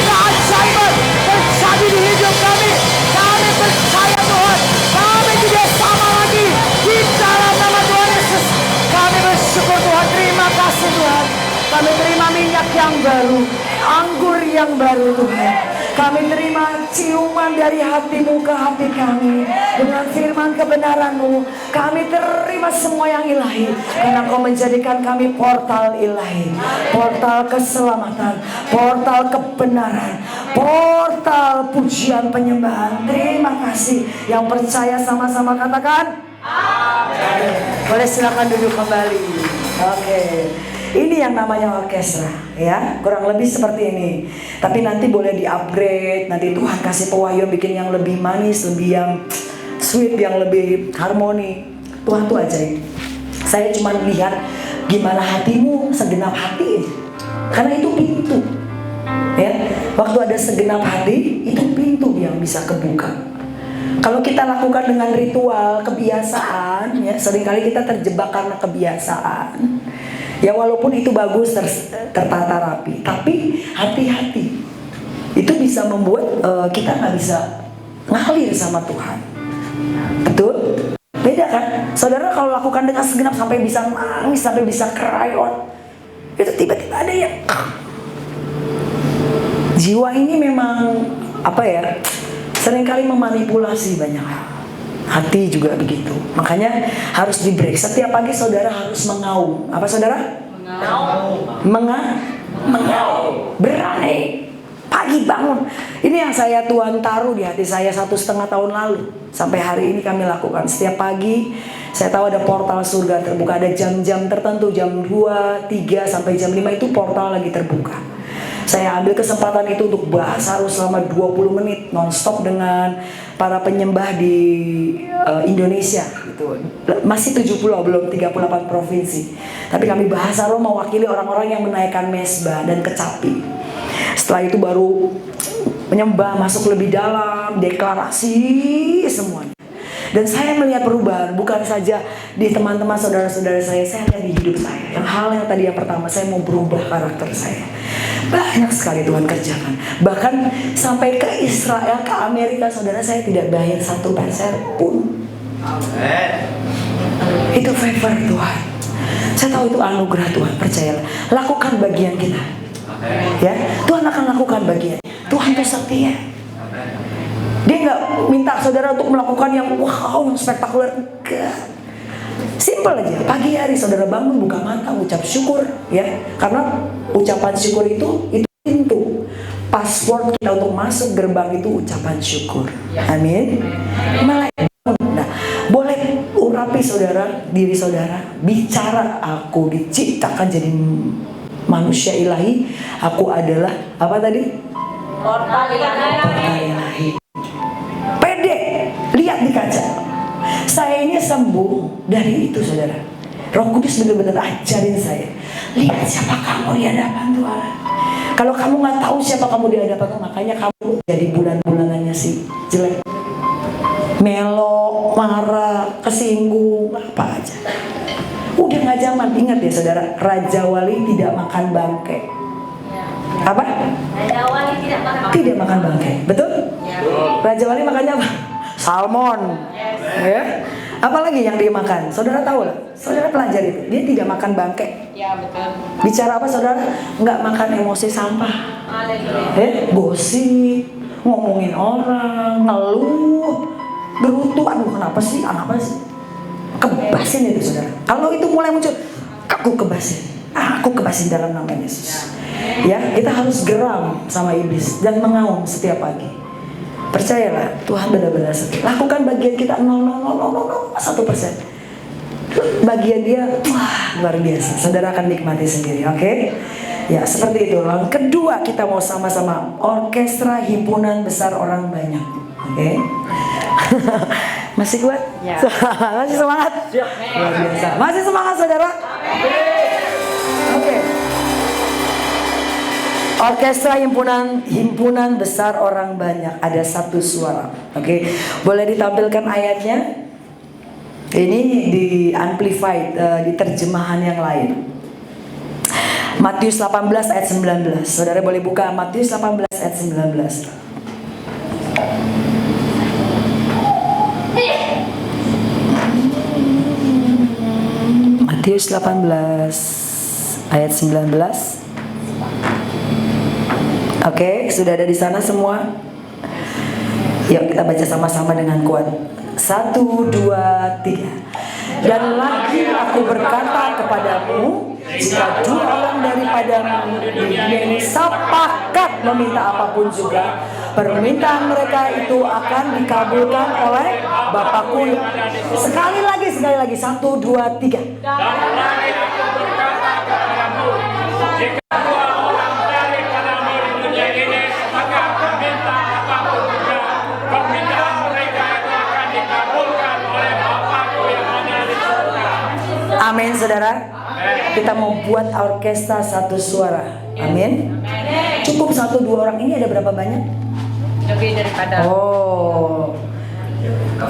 S2: keajaiban terjadi di hidup kami. Kami percaya Tuhan, kami tidak sama lagi di dalam nama Tuhan Yesus. Kami bersyukur Tuhan, terima kasih Tuhan. Kami terima minyak yang baru, anggur yang baru Tuhan. Kami terima ciuman dari hati-Mu ke hati kami. Dengan firman kebenaran-Mu, kami terima semua yang ilahi. Karena Kau menjadikan kami portal ilahi, portal keselamatan, portal kebenaran, portal pujian penyembahan. Terima kasih. Yang percaya sama-sama katakan amin. Boleh silakan duduk kembali. Oke. Ini yang namanya orkestra, ya, kurang lebih seperti ini. Tapi nanti boleh di-upgrade, nanti Tuhan kasih pewahyuan bikin yang lebih manis, lebih yang sweet, yang lebih harmoni. Tuhan tuh ajaib. Saya cuma lihat gimana hatimu, segenap hati, karena itu pintu. Ya, waktu ada segenap hati, itu pintu yang bisa kebuka. Kalau kita lakukan dengan ritual, kebiasaan, ya, seringkali kita terjebak karena kebiasaan. Ya walaupun itu bagus, tertata rapi, tapi hati-hati. Itu bisa membuat kita nggak bisa ngalir sama Tuhan. Betul? Beda kan? Saudara kalau lakukan dengan segenap sampai bisa nangis, sampai bisa cry out, itu tiba-tiba ada yang jiwa ini memang apa ya? Seringkali memanipulasi banyak hal. Hati juga begitu. Makanya harus di break. Setiap pagi saudara harus mengaum. Apa saudara? Mengaum. Berani. Pagi bangun. Ini yang Tuhan taruh di hati saya 1,5 tahun lalu. Sampai hari ini kami lakukan. Setiap pagi saya tahu ada portal surga terbuka. Ada jam-jam tertentu. Jam 2, 3 sampai jam 5 itu portal lagi terbuka. Saya ambil kesempatan itu untuk bahas harus selama 20 menit non-stop dengan para penyembah di Indonesia gitu. Masih 70 belum 38 provinsi. Tapi kami bahas harus mewakili orang-orang yang menaikkan mesbah dan kecapi. Setelah itu baru menyembah, masuk lebih dalam, deklarasi semuanya. Dan saya melihat perubahan bukan saja di teman-teman saudara-saudara saya lihat di hidup saya. Yang hal yang tadi yang pertama, saya mau berubah karakter saya. Banyak sekali Tuhan kerjakan. Bahkan sampai ke Israel, ke Amerika, saudara saya tidak bayar 1 peser pun. Amen. Itu favor Tuhan. Saya tahu itu anugerah Tuhan, percayalah. Lakukan bagian kita. Ya, Tuhan akan lakukan bagian. Tuhan itu setia. Dia nggak minta saudara untuk melakukan yang wow, yang spektakuler. Enggak. Simpel aja. Pagi hari saudara bangun, buka mata, ucap syukur, ya. Karena ucapan syukur itu pintu. Password kita untuk masuk gerbang itu ucapan syukur. Amin. Nah, boleh urapi saudara, diri saudara, bicara, aku diciptakan jadi manusia ilahi. Aku adalah apa tadi? Portal ilahi. Pede, lihat di kaca. Saya ini sembuh dari itu saudara. Roh Kudus benar-benar ajarin saya. Lihat siapa kamu di hadapan Tuhan. Kalau kamu nggak tahu siapa kamu di hadapan Tuhan, makanya kamu jadi bulan-bulanannya si jelek, melo, marah, kesinggung, apa aja. Udah nggak zaman. Ingat ya saudara, Raja Wali tidak makan bangkai. Apa? Raja Wali tidak makan bangkai. Betul? Raja Wali makannya apa? Salmon. Ya. Apalagi yang dia makan? Saudara tahu lah. Saudara pelajari itu. Dia tidak makan bangkai.
S4: Ya betul.
S2: Bicara apa saudara? Nggak makan emosi sampah. Gosip, ngomongin orang, ngeluh, gerutu. Aduh kenapa sih? Kenapa sih? Kebasin itu saudara. Kalau itu mulai muncul, aku kebasin. Aku kebasin dalam nama Yesus. Ya, kita harus geram sama iblis dan mengaum setiap pagi. Percayalah, Tuhan benar-benar setia. Lakukan bagian kita 0,00001%. Bagian dia, wah, luar biasa. Saudara akan nikmati sendiri, oke? Ya, seperti itu. Lalu kedua, kita mau sama-sama orkestra himpunan besar orang banyak, oke? Masih kuat?
S4: Ya.
S2: Masih semangat? Luar biasa. Masih semangat, saudara? Oke. Orkestra himpunan besar orang banyak, ada satu suara. Oke, boleh ditampilkan ayatnya? Ini di amplified, di terjemahan yang lain. Matius 18 ayat 19. Saudara boleh buka Matius 18 ayat 19. Matius 18 ayat 19. Oke, sudah ada di sana semua? Yuk kita baca sama-sama dengan kuat. 1, 2, 3. Dan lagi aku berkata kepadamu, jika 2 orang daripadamu di dunia ini sepakat meminta apapun juga, permintaan mereka itu akan dikabulkan oleh Bapakku. Sekali lagi. 1, 2, 3.
S3: Dan lagi aku berkata kepadamu, jika 2 orang daripadamu di dunia ini sepakat meminta apapun juga, permintaan mereka itu akan dikabulkan oleh Bapakku yang ada di surga.
S2: Amin, saudara. Kita mau buat orkestra satu suara. Amin. Cukup 1, 2 orang. Ini ada berapa banyak?
S4: Lebih daripada.
S2: Oh,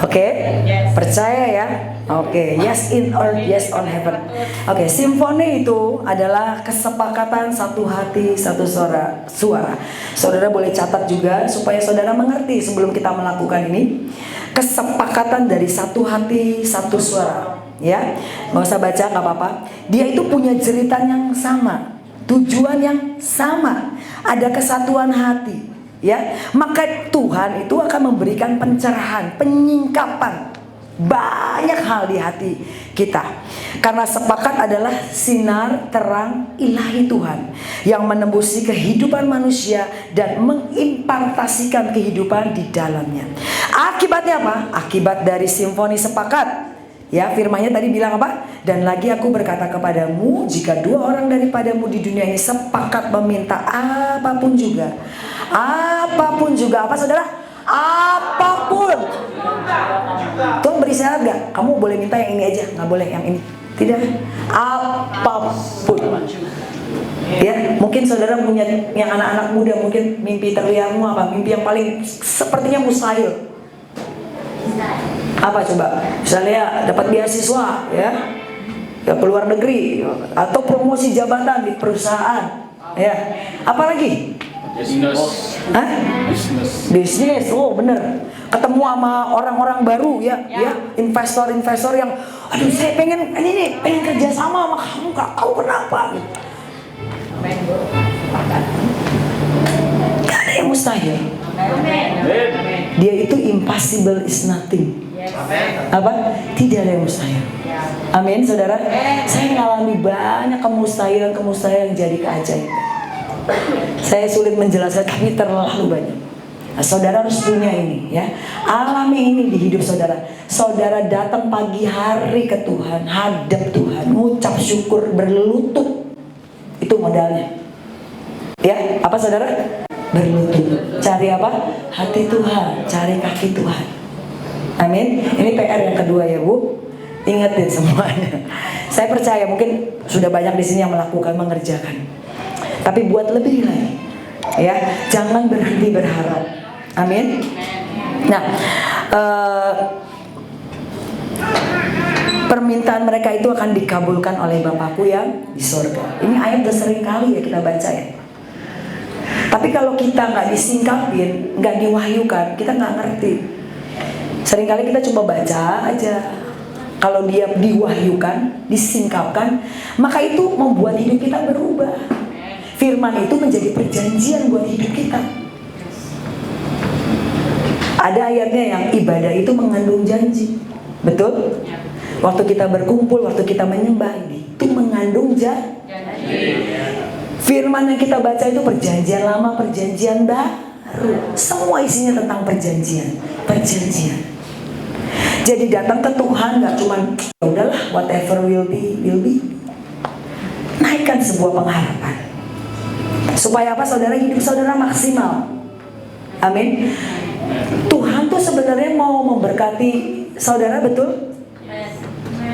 S2: oke.
S4: Yes.
S2: Percaya ya. Oke, yes in earth, yes on heaven. Oke, simfoni itu adalah kesepakatan satu hati, satu suara. Saudara boleh catat juga supaya saudara mengerti sebelum kita melakukan ini. Kesepakatan dari satu hati, satu suara. Ya, nggak usah baca, nggak apa-apa. Dia itu punya jeritan yang sama, tujuan yang sama, ada kesatuan hati. Ya, maka Tuhan itu akan memberikan pencerahan, penyingkapan banyak hal di hati kita. Karena sepakat adalah sinar terang ilahi Tuhan yang menembusi kehidupan manusia dan mengimpartasikan kehidupan di dalamnya. Akibatnya apa? Akibat dari simfoni sepakat. Ya, firman-Nya tadi bilang apa? Dan lagi aku berkata kepadamu, jika 2 orang daripadamu di dunia ini sepakat meminta apapun juga. Apapun juga, apa saudara? Apapun. Tuhan beri syarat gak? Kamu boleh minta yang ini aja, gak boleh yang ini. Tidak. Apapun. Ya, mungkin saudara punya yang anak-anak muda, mungkin mimpi terlihatmu apa? Mimpi yang paling sepertinya mustahil. Apa coba? Misalnya dapat beasiswa, ya ke luar negeri, atau promosi jabatan di perusahaan, ya. Apa lagi? Hah? Bisnis. Oh bener. Ketemu sama orang-orang baru, ya. Investor-investor yang, aduh saya pengen kerja sama kamu, gak tahu kenapa. Gak ada yang mustahil. Dia itu impossible is nothing. Apa? Tidak ada yang mustahil. Amin, saudara. Saya mengalami banyak kemustahilan jadi keajaiban. Saya sulit menjelaskan, tapi terlalu banyak. Nah, saudara harus punya ini, ya. Alami ini di hidup saudara. Saudara datang pagi hari ke Tuhan, hadap Tuhan, mengucap syukur, berlutut. Itu modalnya. Ya, apa saudara? Berlutut. Cari apa? Hati Tuhan, cari kaki Tuhan. Amin. Ini PR yang kedua ya Bu. Ingetin semuanya. Saya percaya mungkin sudah banyak di sini yang melakukan, mengerjakan. Tapi buat lebih lagi. Ya, jangan berhenti berharap. Amin. Nah, permintaan mereka itu akan dikabulkan oleh Bapakku yang di surga. Ini ayat udah sering kali ya kita baca ya. Tapi kalau kita nggak disingkapin, nggak diwahyukan, kita nggak ngerti. Seringkali kita coba baca aja. Kalau dia diwahyukan, disingkapkan, maka itu membuat hidup kita berubah. Firman itu menjadi perjanjian buat hidup kita. Ada ayatnya yang ibadah itu mengandung janji. Betul? Waktu kita berkumpul, waktu kita menyembah, itu mengandung janji. Firman yang kita baca itu perjanjian lama, perjanjian baru. baru. Semua isinya tentang perjanjian. Perjanjian. Jadi datang ke Tuhan gak cuman ya udahlah whatever will be, will be. Naikkan sebuah pengharapan. Supaya apa saudara? Hidup saudara maksimal. Amin. Tuhan tuh sebenarnya mau memberkati saudara, betul?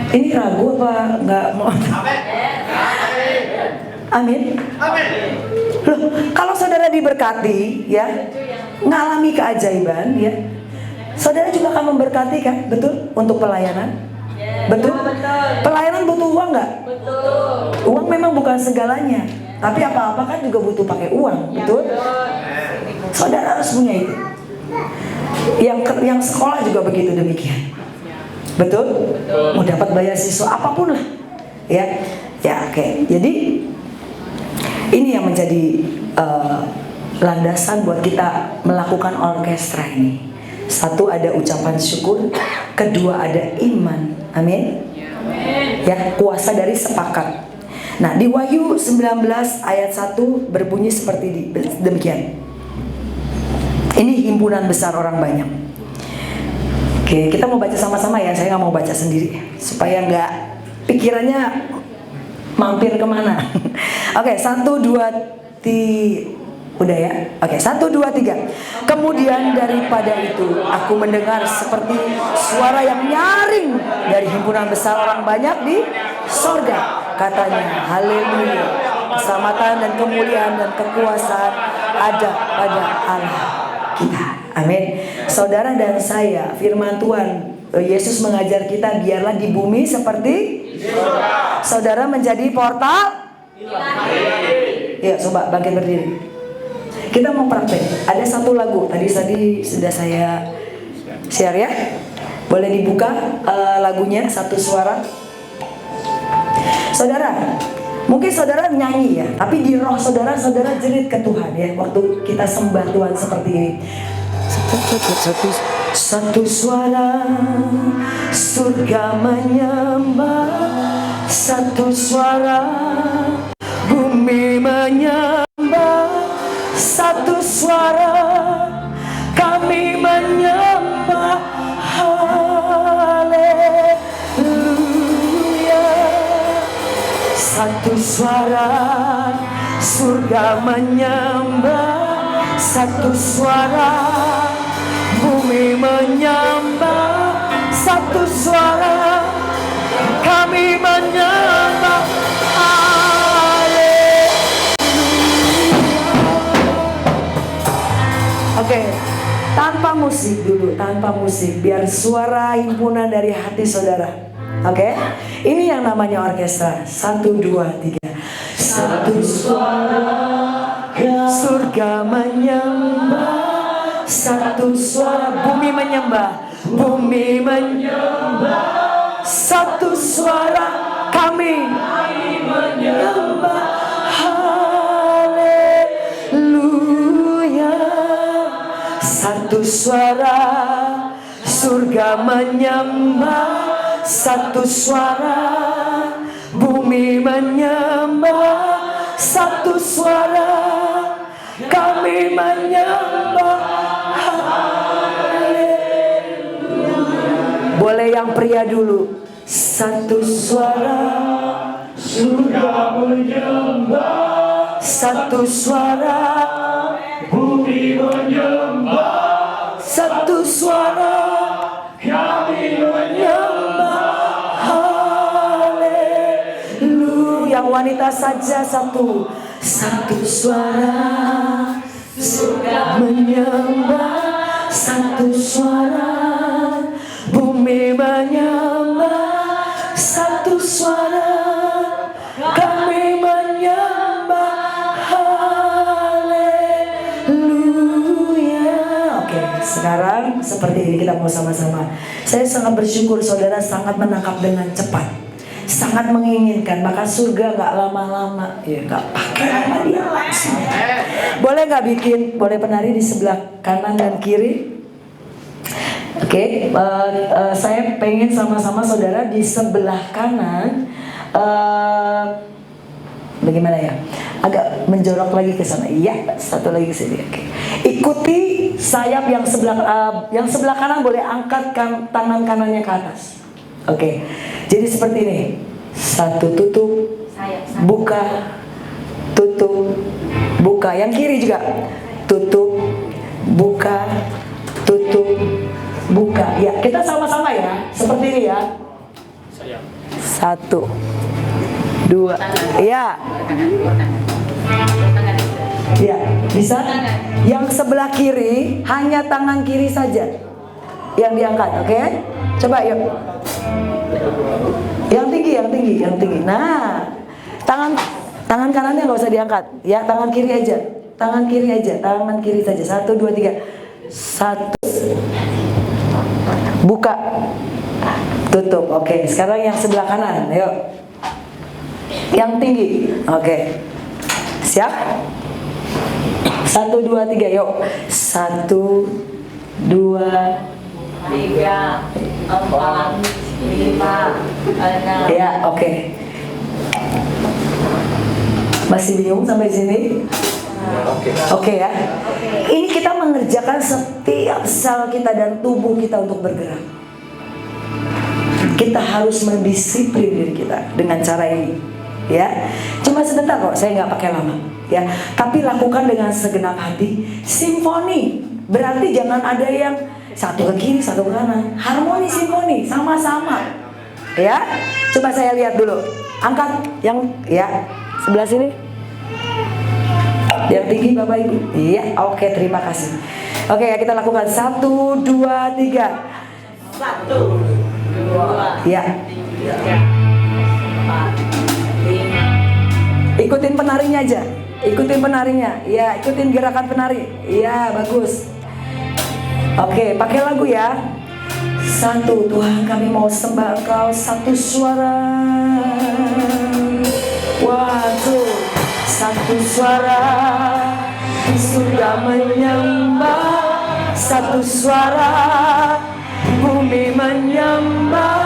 S2: Ini ragu apa nggak mau? Amin. Loh, kalau saudara diberkati, ya, ngalami keajaiban, ya, saudara juga akan memberkati kan, betul? Untuk pelayanan, betul? Pelayanan butuh uang nggak? Uang memang bukan segalanya, tapi apa-apa kan juga butuh pakai uang, betul? Saudara harus punya itu. Yang sekolah juga begitu demikian. Betul? Mau dapat beasiswa apapun lah. Ya. Ya, oke. Jadi ini yang menjadi landasan buat kita melakukan orkestra ini. Satu, ada ucapan syukur, kedua ada iman. Amin. Ya, kuasa dari sepakat. Nah, di Wahyu 19 ayat 1 berbunyi seperti demikian. Ini himpunan besar orang banyak. Oke, kita mau baca sama-sama ya. Saya nggak mau baca sendiri supaya nggak pikirannya mampir kemana. Oke, 1, 2, 3. Udah ya. Oke, 1, 2, 3. Kemudian daripada itu aku mendengar seperti suara yang nyaring dari himpunan besar orang banyak di sorga. Katanya, haleluya, keselamatan dan kemuliaan dan kekuasaan ada pada Allah kita. Amin. Saudara dan saya, firman Tuhan, Yesus mengajar kita biarlah di bumi seperti saudara menjadi portal. Ya, coba bangkit berdiri. Kita mau praktek. Ada satu lagu tadi sudah saya share ya. Boleh dibuka lagunya satu suara. Saudara, mungkin saudara nyanyi ya, tapi di roh saudara jerit ke Tuhan ya. Waktu kita sembah Tuhan seperti ini. Satu suara surga menyembah, satu suara bumi menyembah, satu suara kami menyembah. Haleluya. Satu suara surga menyembah, satu suara bumi menyembah, satu suara kami menyembah. Oke, tanpa musik dulu, tanpa musik, biar suara himpunan dari hati saudara. Oke, ini yang namanya orkestra. 1, 2, 3. Satu suara surga menyembah, satu suara bumi menyembah, bumi menyembah, satu suara kami menyembah. Haleluya. Satu suara surga menyembah, satu suara bumi menyembah, satu suara kami menyembah. Boleh yang pria dulu. Satu suara surga menyembah, satu suara bumi menyembah, satu suara kami menyembah. Haleluya. Yang wanita saja satu suara surga menyembah, satu suara bumi menyembah, satu suara kami menyembah. Haleluya. Oke, sekarang seperti ini kita mau sama-sama. Saya sangat bersyukur saudara sangat menangkap dengan cepat, sangat menginginkan, maka surga gak lama-lama ya, gak pakai lama dia langsung. Boleh gak bikin, boleh penari di sebelah kanan dan kiri. Oke, saya pengen sama-sama saudara di sebelah kanan Bagaimana ya? Agak menjorok lagi ke sana. Iya, satu lagi ke sini. Oke. Ikuti sayap yang sebelah kanan, boleh angkat tangan kanannya ke atas. Oke. Jadi seperti ini. Satu, tutup, buka, tutup, buka. Yang kiri juga. Tutup, buka, tutup, buka. Ya, kita sama-sama ya. Seperti ini ya. Satu, dua, ya, ya, bisa. Yang sebelah kiri hanya tangan kiri saja yang diangkat, oke? Coba yuk. Yang tinggi. Nah, tangan kanannya nggak usah diangkat, ya, tangan kiri aja, tangan kiri saja. 1, 2, 3, 1, buka, tutup. Oke, sekarang yang sebelah kanan, yuk. Yang tinggi, oke. Siap? 1, 2, 3, yuk. 1, 2,
S4: 3, 4, 5, 6.
S2: ya, oke. Masih bingung sampai sini? Oke ya. Ini kita mengerjakan setiap sel kita dan tubuh kita untuk bergerak. Kita harus mendisiplin diri kita dengan cara ini, ya. Cuma sebentar kok, saya nggak pakai lama, ya. Tapi lakukan dengan segenap hati. Simfoni berarti jangan ada yang satu ke kiri, satu ke kanan. Harmoni simfoni, sama-sama, ya. Coba saya lihat dulu. Angkat yang, ya, sebelah sini. Yang tinggi Bapak Ibu. Iya, oke, terima kasih. Oke, ya, kita lakukan 1, 2, 3.
S4: 1, 2,
S2: Ya.
S4: 3, 4, 5.
S2: Ikutin penarinya aja. Ikutin penarinya. Ya, ikutin gerakan penari. Iya, bagus. Oke, pakai lagu ya. 1, Tuhan kami mau sembah Engkau, satu suara. 1, satu suara. Sudah menyembah, satu suara. Bumi menyembah,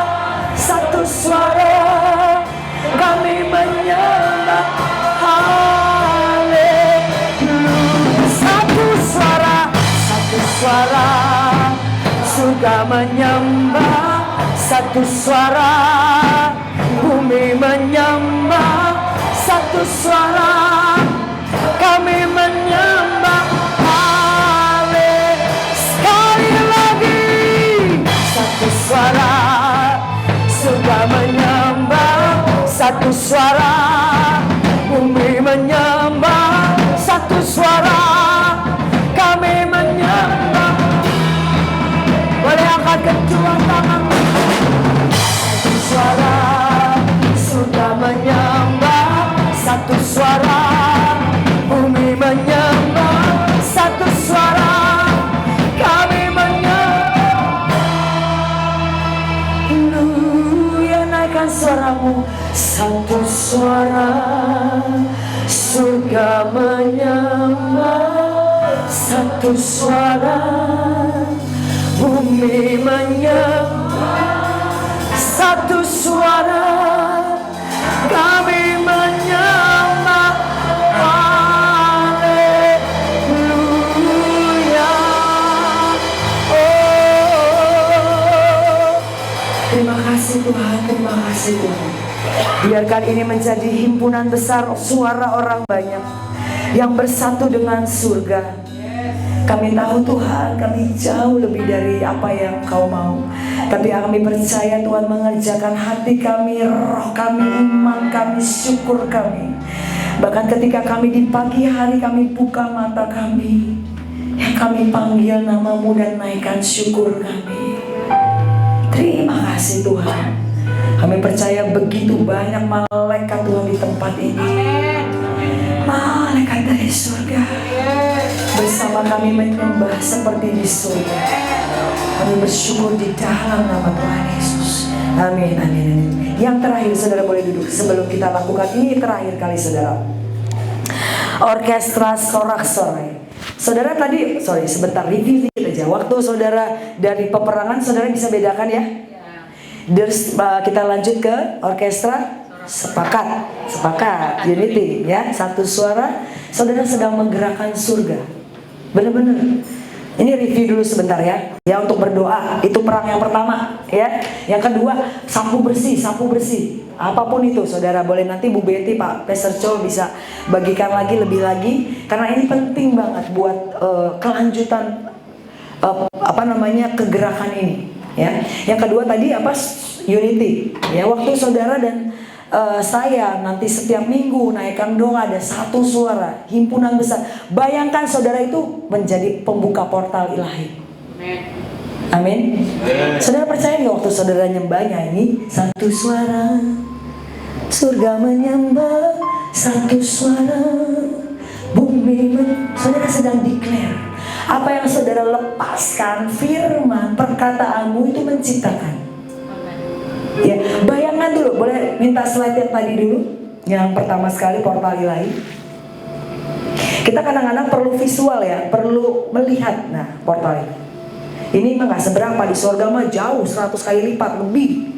S2: satu suara. Kami menyembah, haleluya. Satu suara, satu suara. Surga menyembah, satu suara. Bumi menyembah, satu suara. Kami menyembah, haleluya. Sekali lagi, satu suara. Surga menyembah, satu suara. Bumi menyembah, satu suara. Kami menyembah. Boleh angkat kedua tangan. Satu suara. Surga menyembah, satu suara. Bumi menyembah, satu suara. Kami menyembah. Haleluya, naikkan suaramu. Satu suara. Surga menyembah, satu suara. Bumi menyembah, satu suara. Kami menyembah, haleluya. Oh, terima kasih Tuhan, terima kasih Tuhan. Biarkan ini menjadi himpunan besar suara orang banyak yang bersatu dengan surga. Kami tahu Tuhan, kami jauh lebih dari apa yang Kau mau. Tapi kami percaya Tuhan mengerjakan hati kami, roh kami, iman kami, syukur kami. Bahkan ketika kami di pagi hari kami buka mata kami, yang kami panggil nama-Mu dan naikkan syukur kami. Terima kasih Tuhan. Kami percaya begitu banyak malaikat Tuhan di tempat ini. Malaikat dari surga bersama kami menyembah seperti di surga. Kami bersyukur di dalam nama Tuhan Yesus. Amin, amin, amin. Yang terakhir, saudara boleh duduk sebelum kita lakukan ini terakhir kali, saudara. Orkestra sorak-sorai. Saudara tadi, sebentar review dikit aja. Waktu saudara dari peperangan, saudara bisa bedakan ya. Kita lanjut ke orkestra Sepakat, sepakat, unity ya, satu suara. Saudara sedang menggerakkan surga. Benar-benar. Ini review dulu sebentar ya. Ya, untuk berdoa, itu perang yang pertama ya. Yang kedua, sapu bersih, sapu bersih. Apapun itu, saudara boleh nanti Bu Betty, Pak Pastor Cho bisa bagikan lagi lebih lagi, karena ini penting banget buat kelanjutan kegerakan ini ya. Yang kedua tadi apa? Unity ya. Waktu saudara dan saya nanti setiap minggu naikkan doa, ada satu suara, himpunan besar. Bayangkan saudara itu menjadi pembuka portal ilahi. Amin. Saudara percaya nggak waktu saudara nyembah nyanyi satu suara, surga menyembah, satu suara, bumi saudara sedang declare. Apa yang saudara lepaskan, firman, perkataanmu itu menciptakan. Ya, bayangkan dulu, boleh minta slide yang tadi dulu, yang pertama sekali portal ilahi. Kita kadang-kadang perlu visual ya, perlu melihat. Nah, portal ini mah nggak seberapa, di surga mah jauh 100 kali lipat lebih.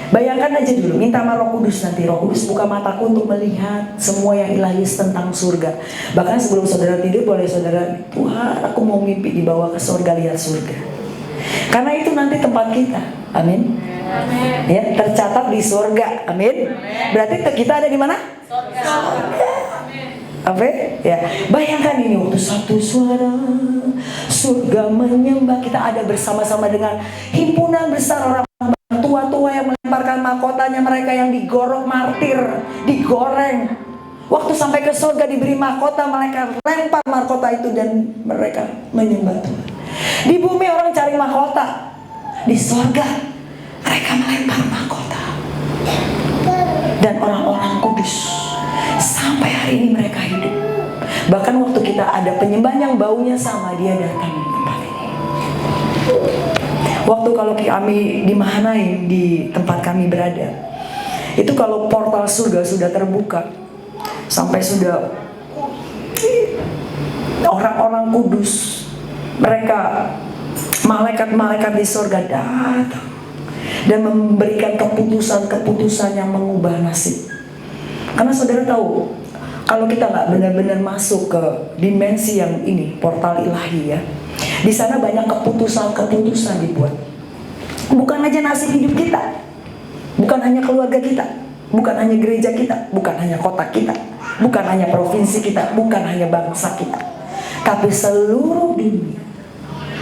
S2: Bayangkan aja dulu, minta sama Roh Kudus nanti, Roh Kudus buka mataku untuk melihat semua yang ilahis tentang surga. Bahkan sebelum saudara tidur, boleh saudara, Tuhan aku mau mimpi dibawa ke surga, lihat surga. Karena itu nanti tempat kita, amin. Ya, tercatat di surga, amin. Berarti kita ada di mana? Surga. Apa? Ya, bayangkan ini waktu satu suara, surga menyembah, kita ada bersama-sama dengan himpunan besar orang tua-tua yang melemparkan mahkotanya, mereka yang digorok martir, digoreng. Waktu sampai ke surga diberi mahkota, mereka lempar mahkota itu dan mereka menyembah Tuhan. Di bumi orang cari mahkota, di surga mereka melempar mahkota. Dan orang-orang kudus sampai hari ini mereka hidup. Bahkan waktu kita ada penyembahan yang baunya sama, dia datang di tempat ini. Waktu kalau kami di Mahanaim, di tempat kami berada, itu kalau portal surga sudah terbuka, sampai sudah orang-orang kudus, mereka malaikat-malaikat di surga datang dan memberikan keputusan-keputusan yang mengubah nasib. Karena saudara tahu, kalau kita nggak benar-benar masuk ke dimensi yang ini, portal ilahi ya, di sana banyak keputusan-keputusan dibuat. Bukan aja nasib hidup kita, bukan hanya keluarga kita, bukan hanya gereja kita, bukan hanya kota kita, bukan hanya provinsi kita, bukan hanya bangsa kita, tapi seluruh dunia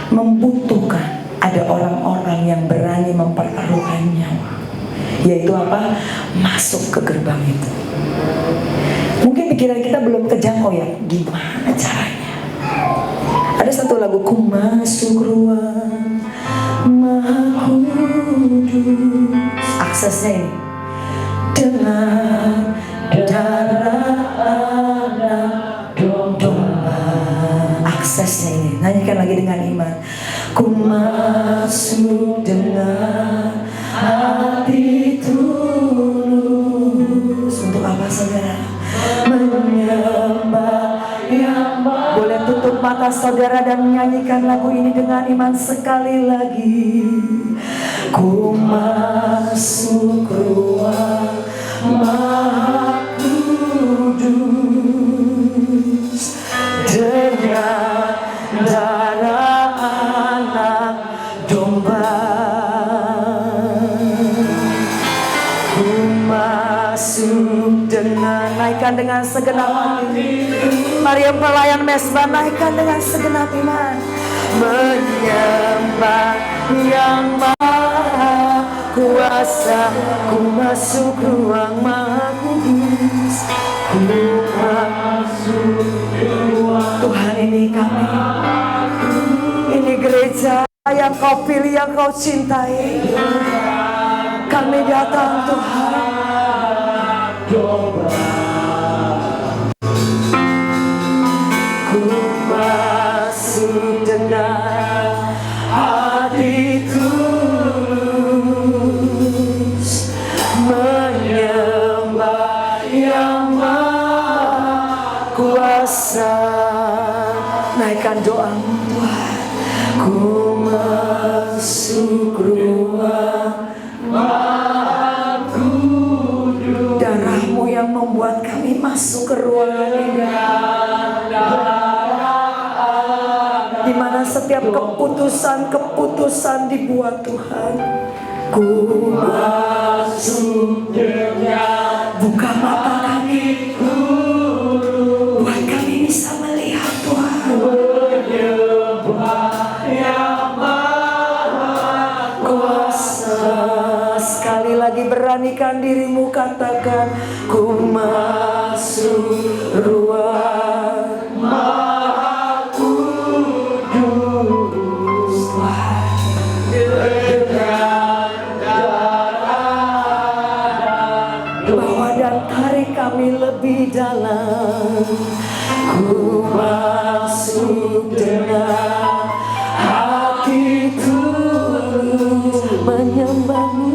S2: membutuhkan ada orang-orang yang berani mempertaruhkan nyawa. Yaitu apa? Masuk ke gerbang itu. Mungkin pikiran kita belum kejangkau ya, gimana caranya? Ada satu lagu, ku masuk ruang Maha Kudus. Aksesnya ini dengan darah anak domba. Aksesnya ini, nyanyikan lagi dengan iman. Ku masuk dengan hati tulus. Untuk apa saudara? Menyembah yang boleh tutup mata saudara dan menyanyikan lagu ini dengan iman sekali lagi. Ku masuk ruang Maha Kudus dengan darah anak domba. Ku masuk dengan, naikkan dengan segenap hati. Maria pelayan mesbah, naikkan dengan segenap iman. Menyembah yang maha kuasa, ku masuk ruang Maha Kudus. Ku masuk ruang Tuhan, ini kami, ini gereja yang kau pilih, yang kau cintai. Kami datang Tuhan. Ku masuk dengan hati tulus, menyembah yang maha kuasa. Naikkan doamu Tuhan. Ku masuk ruang Maha Kudus dan buat kami masuk ke ruangan ini, di mana setiap keputusan dibuat Tuhan. Ku masuk dengan, buka mata kami, buat kami bisa melihat Tuhan. Sekali lagi beranikan dirimu, katakan, ku masuk ruang Maha Kudus. Bawa dan tarik kami lebih dalam. Ku masuk dengan hati tulus menyembahmu.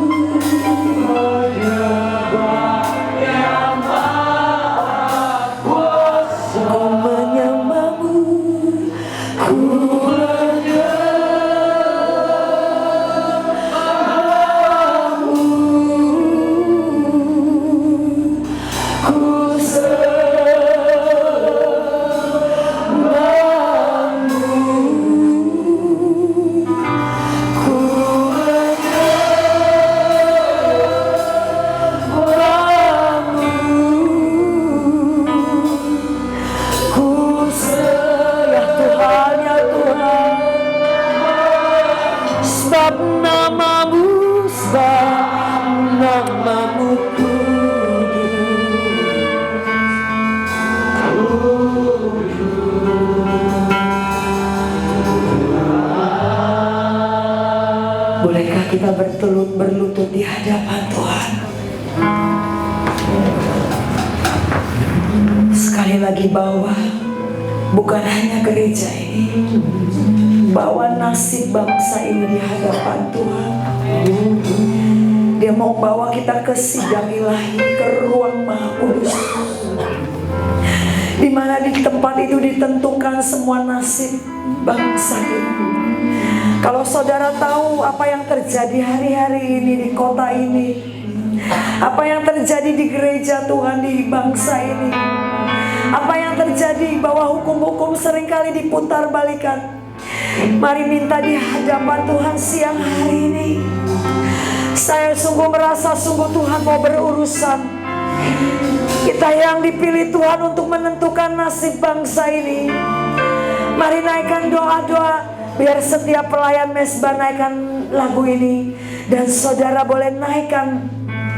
S2: Bolehkah kita berlutut di hadapan Tuhan? Sekali lagi bawa, bukan hanya gereja ini, bawa nasib bangsa ini di hadapan Tuhan. Dia mau bawa kita ke sidang ilahi, ke ruang Maha Kudus, di mana di tempat itu ditentukan semua nasib bangsa ini. Kalau saudara tahu apa yang terjadi hari-hari ini di kota ini, apa yang terjadi di gereja Tuhan di bangsa ini, apa yang terjadi bahwa hukum-hukum seringkali diputar balikan, mari minta di hadapan Tuhan siang hari ini. Saya sungguh merasa sungguh Tuhan mau berurusan. Kita yang dipilih Tuhan untuk menentukan nasib bangsa ini. Mari naikkan doa-doa. Biar setiap pelayan mesbah naikkan lagu ini, dan saudara boleh naikkan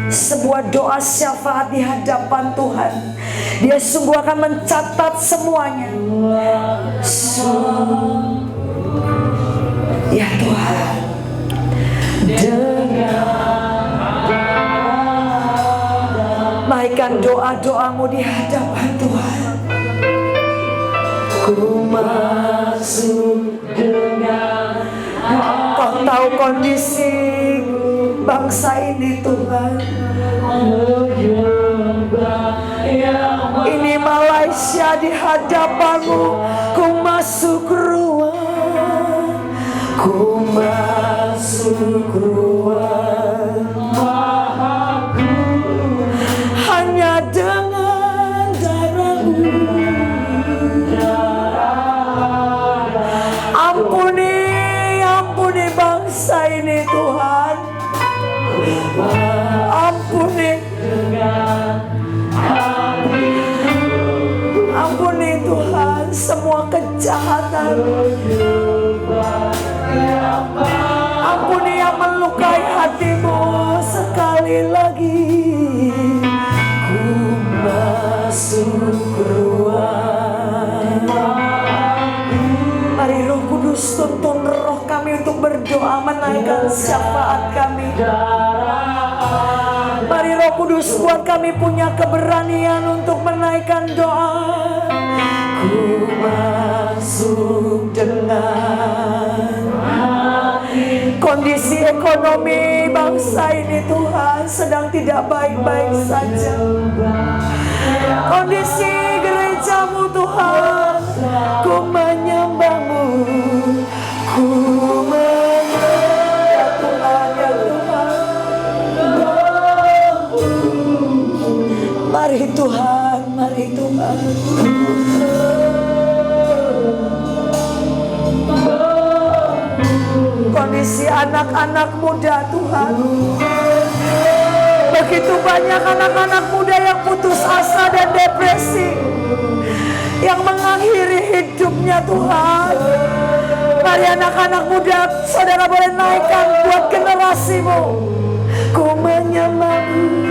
S2: sebuah doa syafaat di hadapan Tuhan. Dia sungguh akan mencatat semuanya. Ya Tuhan, naikkan doa-doamu di hadapan Tuhan. Ku masuk dengan, Kau tahu kondisi bangsa ini Tuhan. Ini Malaysia di hadapan-Mu. Ku masuk ruang, ku masuk ruang Maha Kudus, hanya dengan darah-Mu. Ampuni bangsa ini Tuhan. Ampuni Tuhan semua kejahatan. Ampuni yang melukai hatimu sekali lagi. Ku masuk ruang. Mari Roh Kudus tuntun roh kami untuk berdoa, menaikkan syafaat kami. Mari Roh Kudus buat kami punya keberanian untuk menaikkan doa. Ku masuk dengan kondisi ekonomi bangsa ini Tuhan sedang tidak baik-baik saja. Kondisi gereja-Mu Tuhan, ku menyembah-Mu, ku menyembah Tuhan ya Tuhan. Mari Tuhan, Tuhan, mari Tuhan. Kondisi anak-anak muda Tuhan, begitu banyak anak-anak muda yang putus asa dan depresi, yang mengakhiri hidupnya Tuhan. Mari anak-anak muda, saudara boleh naikkan buat generasimu. Ku menyembahmu,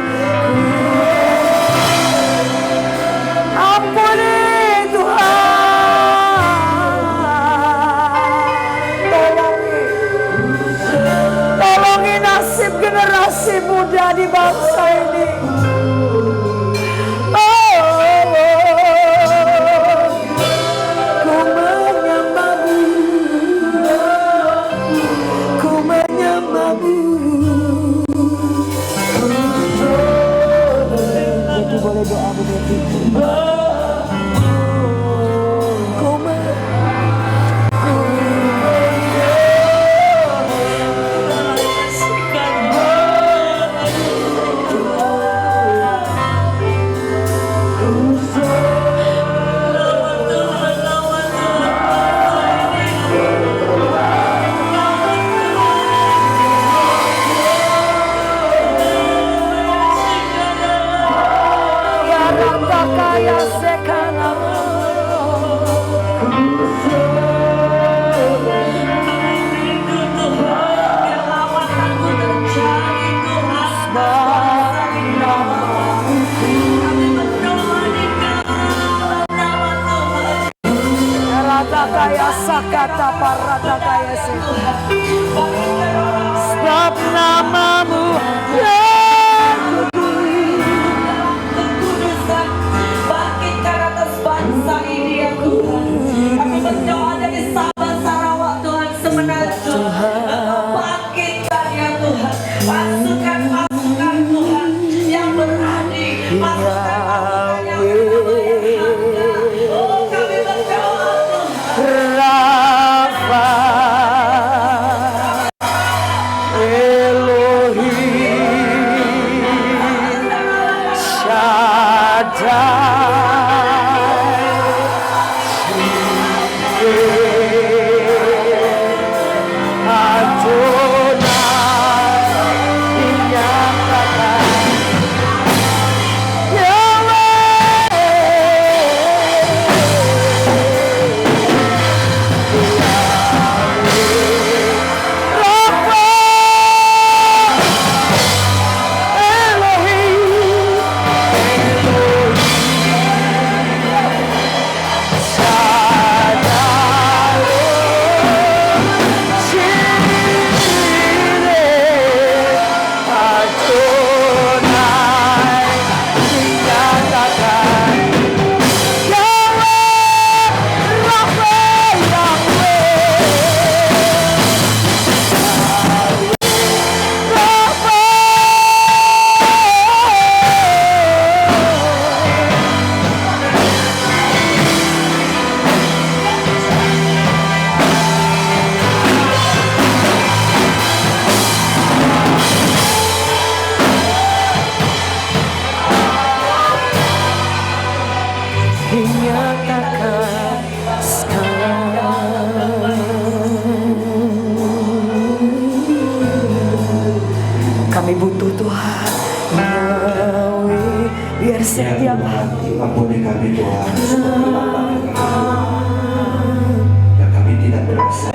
S2: ampuni Tuhan, tolongi nasib generasi muda di bangsa ini. Sebab namamu yang
S4: kekudusan bangkitkan atas bangsa ini ya Tuhan. Kami berdoa dari Sabah Sarawak Tuhan semenanjung, bangkitkan ya Tuhan, pasukan Tuhan yang berani, pasukan yang berani. Oh kami berdoa Tuhan.
S2: Rafa kami butuh Tuhan, Yahweh, biar setiap hati
S5: ampuni kami Tuhan, dan kami tidak berasa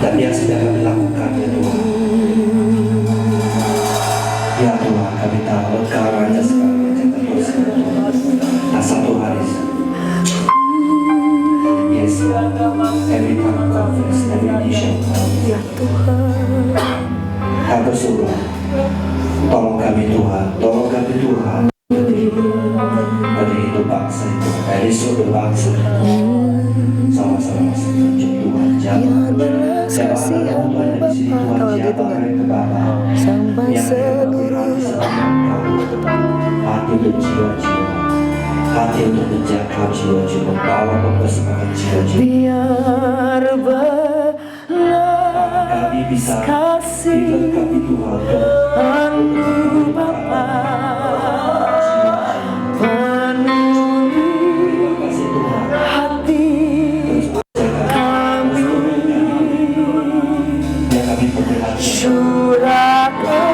S5: dan yang sedang kami lakukan ya Tuhan. Ya Tuhan, kami tahu Engkau Raja sekarang mencetak dosa Tuhan. Nah satu hari yes, every time confess, every knee shall bow.
S2: ya Tuhan.
S5: Kami bersuruh, tolong kami Tuhan, tolong kami Tuhan. Pada hidup bangsa itu, dari seluruh bangsa sama-sama tunjuk Tuhan jalan kasihan Bapa,
S1: kalau gitu nggak?
S5: sampai seluruh hati berjiwa-jiwa, hati untuk menjangkau jiwa-jiwa, membawa mempersembahkan jiwa-jiwa.
S2: Biar
S5: Kami bisa
S2: kasih
S5: diberkati Tuhan
S2: Anu Bapa penuhi
S5: kasih Tuhan.
S2: hati kami,
S5: Yang kami memperhatikan
S2: curahkan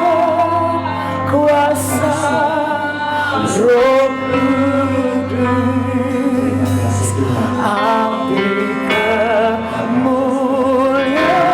S2: kuasa Roh Kudus,
S5: kasih Tuhan.
S2: api kemuliaan-Mu membakar hati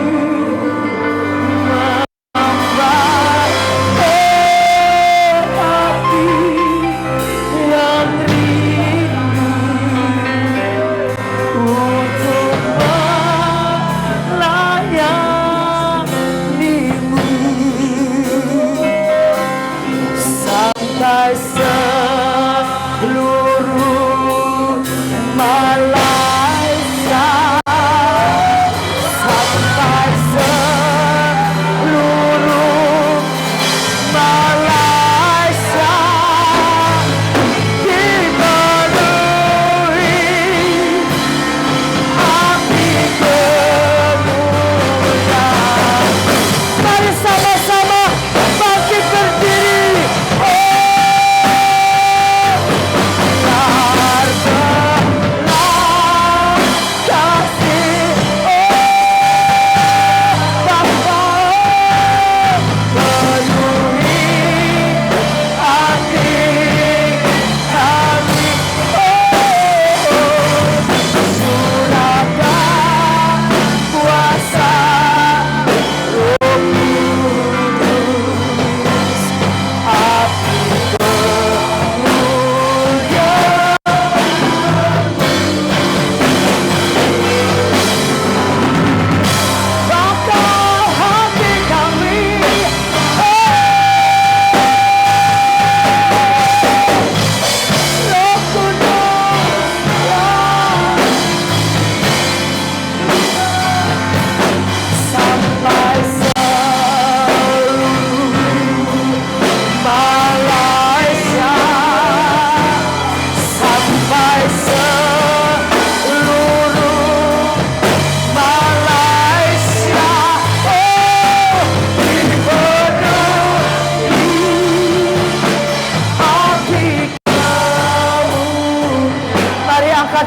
S2: yang rindu untuk melayani-Mu sampai seluruh Malaysia, sampai seluruh Malaysia dipenuhi api kemuliaan. Mari sama-sama bangkit berdiri.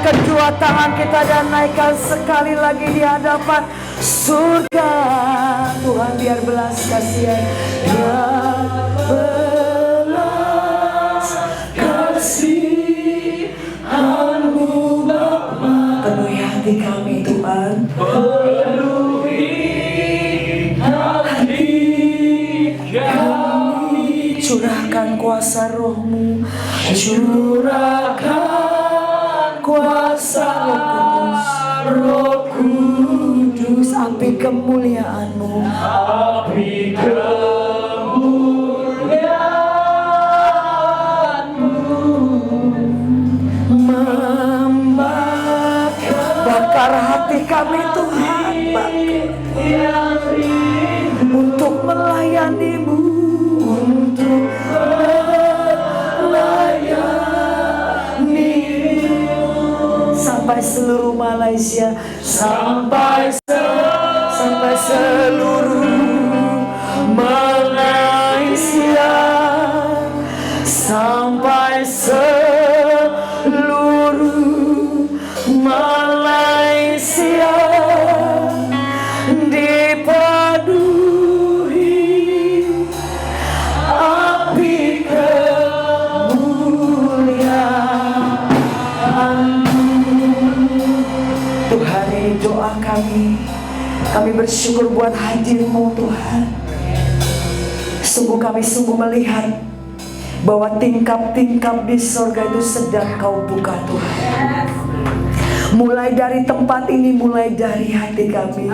S2: Kedua tangan kita dan naikkan sekali lagi di hadapan surga. Tuhan biar belas kasihan, biar belas kasihan-Mu Bapa. Penuhi hati kami Tuhan, penuhi hati kami. Curahkan kuasa Roh-Mu, curahkan kuasa Roh Kudus, api kemuliaan-Mu, api kemuliaan-Mu membakar hati kami Tuhan, untuk melayani-Mu, untuk sampai seluruh Malaysia, sampai seluruh Malaysia, sampai seluruh Malaysia dipenuhi api kemuliaan. Tuhan, ini doa kami. Kami bersyukur buat hadir-Mu Tuhan. Sungguh kami melihat bahwa tingkap-tingkap di sorga itu sedang Kau buka Tuhan. Mulai dari tempat ini, mulai dari hati kami.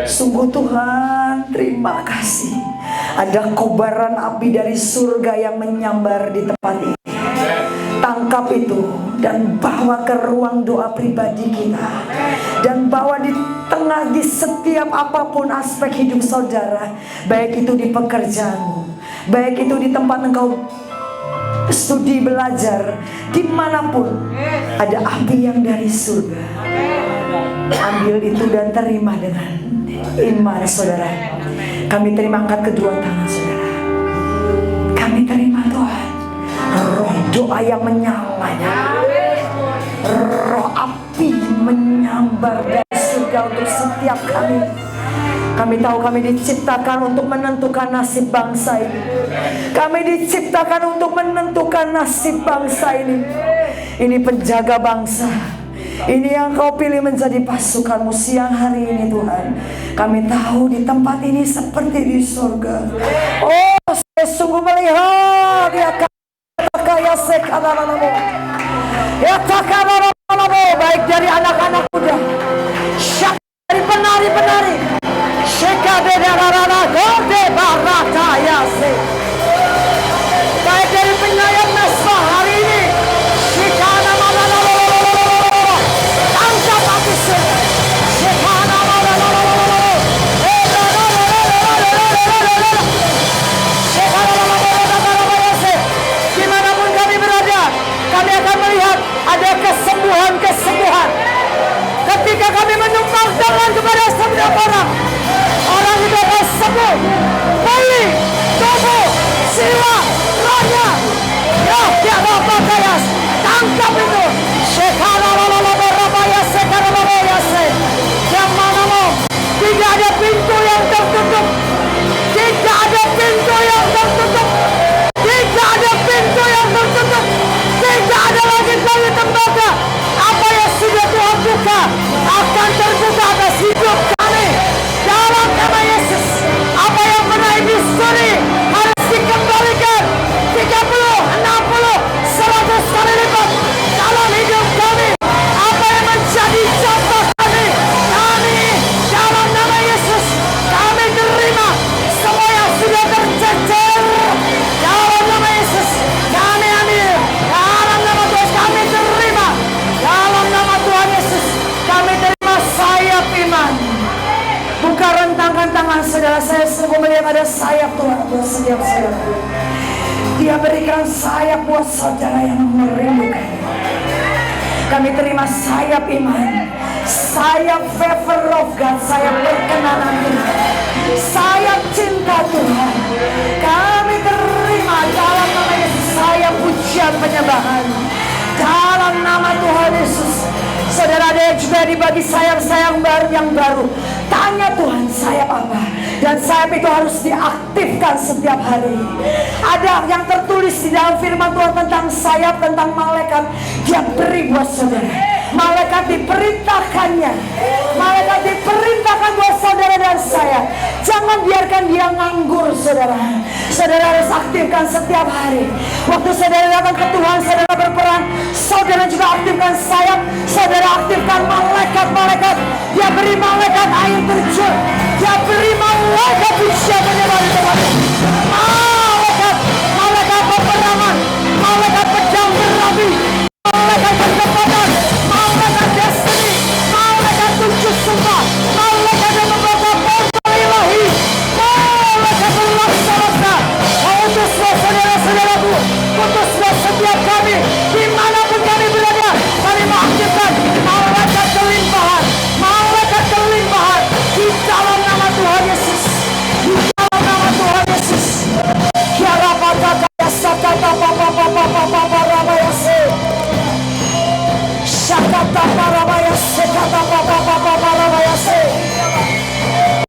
S2: Sungguh Tuhan, terima kasih. Ada kobaran api dari surga yang menyambar di tempat ini. Tangkap itu dan bawa ke ruang doa pribadi kita, dan bawa di tengah di setiap apapun aspek hidup saudara, baik itu di pekerjaanmu, baik itu di tempat engkau studi belajar, dimanapun ada api yang dari surga. Ambil itu dan terima dengan iman saudara. Kami terima, angkat kedua tangan saudara. Kami terima Tuhan, roh doa yang menyalanya, roh api menyambar dari surga untuk setiap kami. Kami tahu kami diciptakan untuk menentukan nasib bangsa ini. Kami diciptakan untuk menentukan nasib bangsa ini. Ini penjaga bangsa. Ini yang kau pilih menjadi pasukanmu siang hari ini Tuhan. Kami tahu di tempat ini seperti di surga. Oh, saya sungguh melihat ya kaya sekarang ya sekarang baik dari anak-anak muda, dari penari-penari, baik dari penyanyi mesra hari ini. Dimanapun kami berada, kami akan melihat ada kesembuhan. Ketika kami menumpang tangan kepada setiap orang itu akan sembuh, pulih, tubuh, jiwa, rohnya. Ya, tiada pakaian. Tangkap itu. Yang mana mau? Tidak ada pintu yang tertutup. Tidak ada pintu yang tertutup. Tidak ada pintu yang tertutup. Tidak ada lagi tali tembaga. Apa yang sudah Tuhan buka akan terbuka atas hidup kami. Dalam nama Yesus, apa yang pernah dicuri harus dikembalikan 30, 60, 100 kali lipat dalam hidup kami. Apa yang menjadi contoh kami dalam nama Yesus, kami terima semua yang sudah tercecer. Dalam nama Yesus, kami ambil. Dalam nama Tuhan kami terima. Dalam nama Tuhan Yesus, kami terima sayap iman. Buka, rentangkan tangan saudara. Saya sungguh melihat ada sayap Tuhan buat setiap saudara. Dia berikan sayap buat saudara yang merindukan. Kami terima sayap iman, sayap favor of God, sayap perkenanan Tuhan, sayap cinta Tuhan. Kami terima dalam nama Yesus sayap pujian penyembahan. Dalam nama Tuhan Yesus. Saudara, ada yang juga dibagi sayap-sayap yang baru. Tanya Tuhan, sayap apa? Dan sayap itu harus diaktifkan setiap hari. Ada yang tertulis di dalam firman Tuhan tentang sayap, tentang malaikat. Dia beri buat saudara. Malaikat diperintahkannya. Malaikat diperintahkan buat saudara dan saya. Jangan biarkan dia nganggur saudara. Saudara harus aktifkan setiap hari. Waktu saudara datang ke Tuhan, saudara berperang, saudara juga aktifkan sayap. Saudara aktifkan malaikat-malaikat. Dia beri malaikat air terjun. Dia beri malaikat usia penyebab itu. Malaikat peperangan, malaikat pedang berapi, malaikat kecepatan, malaikat destiny, malaikat tujuh sumpah, malaikat yang membawa portal ilahi, malaikat pelaksana. Utuslah saudara-saudaraku, utuslah setiap kami, dimanapun kami berada, kami mengaktifkan malaikat kelimpahan, di dalam nama Tuhan Yesus, di dalam nama Tuhan Yesus.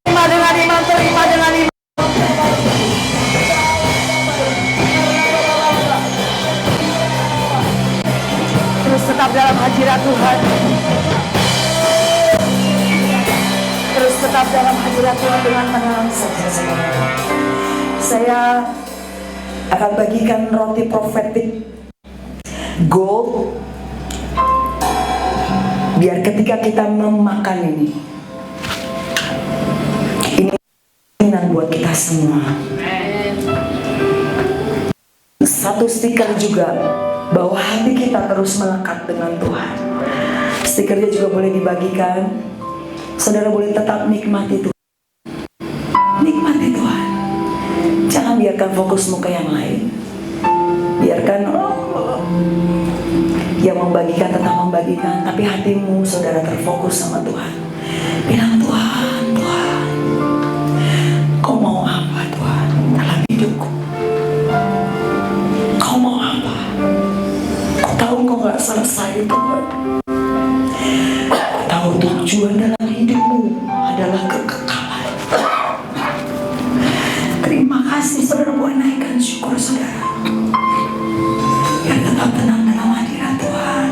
S2: Terima dengan iman, terima dengan iman. Terus tetap dalam hadirat Tuhan. Terus tetap dalam hadirat Tuhan dengan tenang saja. Saya akan bagikan roti profetik gold. Biar ketika kita memakan ini mainan buat kita semua. Satu stiker juga bahwa hati kita terus melekat dengan Tuhan. Stikernya juga boleh dibagikan. Saudara boleh tetap nikmati Tuhan. Nikmati Tuhan. Jangan biarkan fokusmu ke yang lain. Biarkan yang membagikan tetap membagikan, tapi hatimu saudara terfokus sama Tuhan. Bilang, Tuhan, Tuhan, Kau mau apa Tuhan dalam hidupku? Kau mau apa? Kau tahu Kau gak selesai Tuhan. Kau tahu tujuan dalam hidupmu adalah kekekalan. Terima kasih saudara, boleh naikkan syukur saudara. Biar tetap tenang dalam hadirat Tuhan.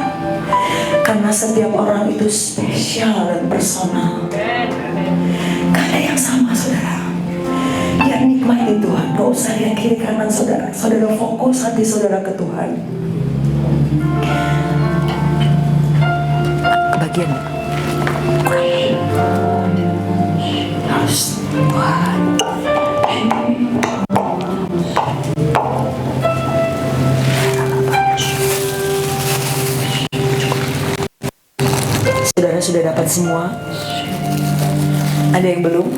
S2: Karena setiap orang itu spesial dan personal. Gak ada yang sama saudara. Biar nikmati Tuhan. Gak usah lihat kiri kanan saudara. Saudara fokus hati saudara ke Tuhan. Kebagian harus Tuhan. Saudara sudah dapat semua? Ada yang belum?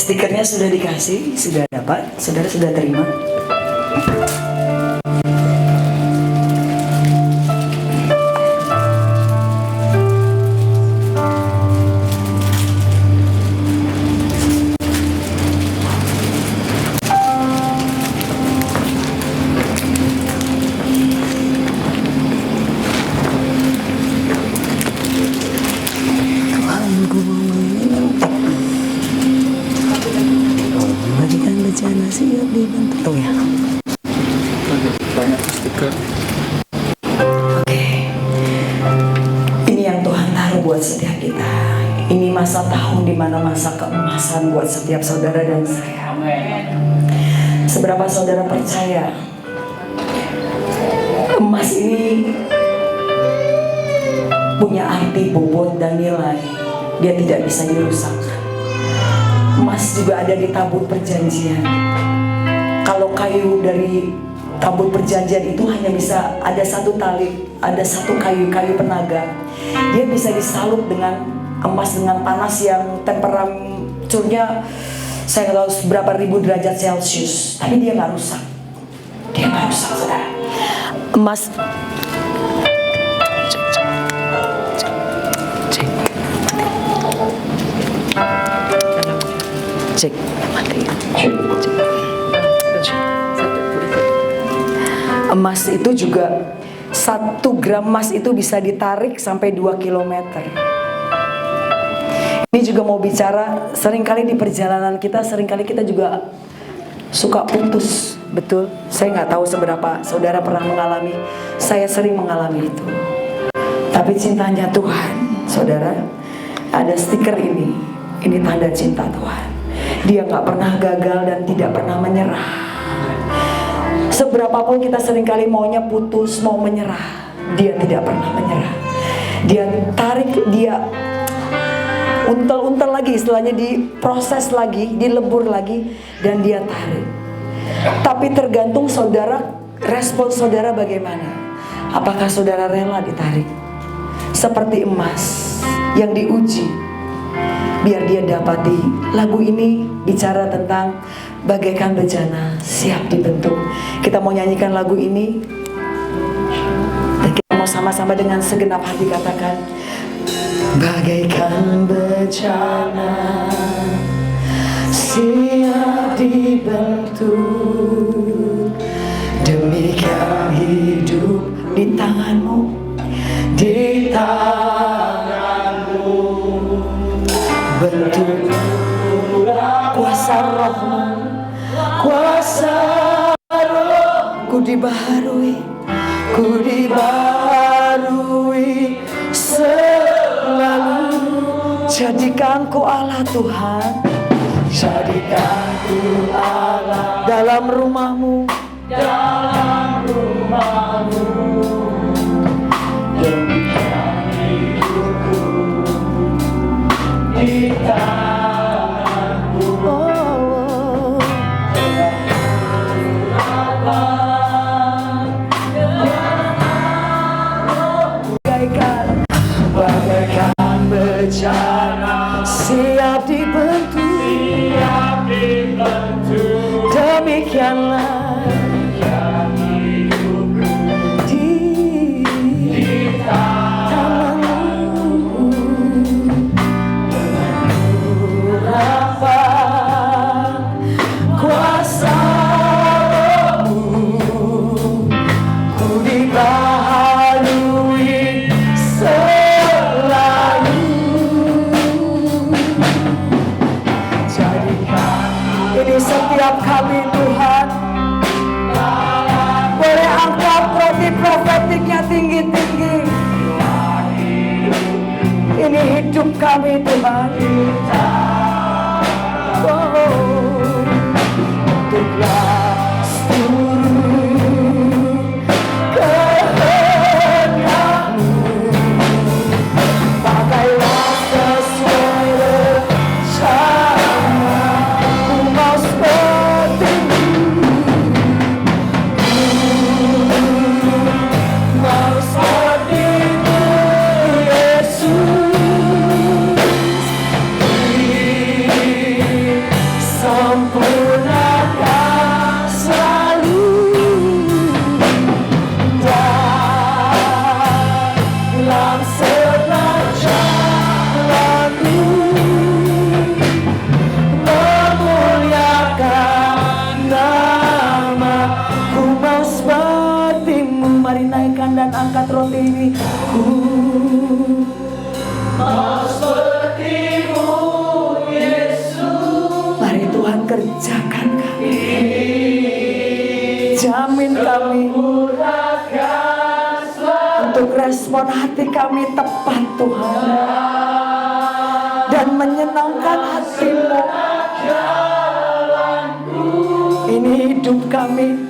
S2: Stikernya sudah dikasih, sudah dapat, saudara sudah terima. Siap dibantu ya.
S3: Banyak stiker.
S2: Oke. Ini yang Tuhan taruh buat setiap kita. Ini masa tahun di mana masa keemasan buat setiap saudara dan saya. Seberapa saudara percaya emas ini punya arti, bobot dan nilai. Dia tidak bisa dirusak. Emas juga ada di tabut perjanjian. Kalau kayu dari tabut perjanjian itu hanya bisa ada satu tali, ada satu kayu penaga. Dia bisa disalut dengan emas dengan panas yang temperaturnya saya nggak tahu berapa ribu derajat Celcius, tapi dia nggak rusak. Dia nggak rusak, saudara. Emas cek mati. Emas itu juga 1 gram emas itu bisa ditarik sampai 2 kilometer. Ini juga mau bicara, seringkali di perjalanan kita, seringkali kita juga suka putus. Betul, saya nggak tahu seberapa saudara pernah mengalami. Saya sering mengalami itu. Tapi cintanya Tuhan, saudara, ada stiker ini tanda cinta Tuhan. Dia nggak pernah gagal dan tidak pernah menyerah. Seberapapun kita seringkali maunya putus, mau menyerah, dia tidak pernah menyerah. Dia tarik, dia untel-untel lagi, istilahnya diproses lagi, dilebur lagi, dan dia tarik. Tapi tergantung saudara, respon saudara bagaimana. Apakah saudara rela ditarik? Seperti emas yang diuji, biar dia dapati. Lagu ini bicara tentang bagaikan bejana siap dibentuk. Kita mau nyanyikan lagu ini, dan kita mau sama-sama dengan segenap hati katakan, bagaikan bejana siap dibentuk, demikian hidup di tanganmu, di tanganmu. Bentuk kuasa rohmu, kuasa rohku dibaharui selalu. Jadikan ku Allah Tuhan, jadikan ku Allah dalam rumahmu, demikianlah di tanganmu. Berapa kuasamu, ku dibaharui selalu. Jadikan ini setiap kami Tuhan, boleh angkat roti profetiknya tinggi-tinggi. Ini hidup kami Tuhan. Untuklah seluruh kehendakmu, pakailah sesuai rencana. Ku mau sepertimu, mau sepertimu Yesus. Sempurnakan selalu dalam segala jalanmu, memuliakan nama-Ku. Mau sepertimu. Mari naikkan dan angkat roti ini. Ku mau sepertimu Yesus. Mari Tuhan kerjakan kami, jamin kami untuk respon hati kami tepat Tuhan, dan menyenangkan hati-Mu. Ini hidup kami.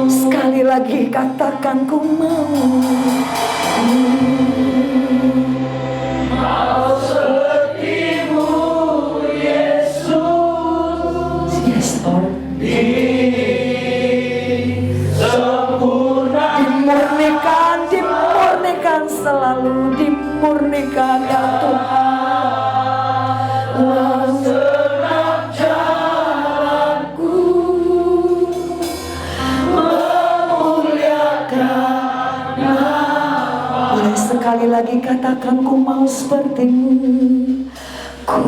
S2: Sekali lagi katakan, ku mau. Mau sepertimu Yesus. Yes Lord. Dimurnikan, dimurnikan selalu, dimurnikan ya Tuhan. Segenap jalanku, memuliakan nama. Boleh sekali lagi katakan, ku mau sepertimu. Ku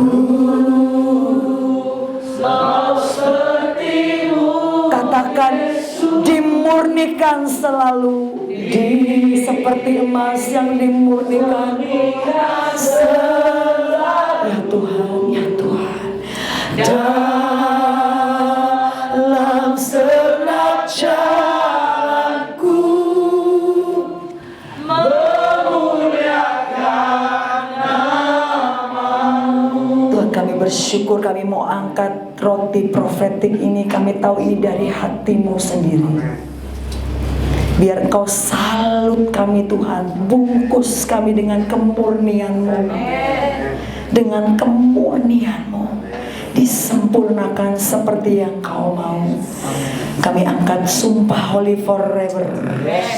S2: mau sepertimu. Katakan, dimurnikan selalu, seperti emas yang dimurnikan selalu. Ya Tuhan, ya Tuhan. Dalam segenap jalanku, memuliakan nama-Mu. Tuhan, kami bersyukur, kami mau angkat roti profetik ini. Kami tahu ini dari hati-Mu sendiri. Biar Engkau salut kami Tuhan, bungkus kami dengan kemurnian-Mu. Dengan kemurnian-Mu disempurnakan seperti yang Kau mau. Kami angkat sumpah holy forever.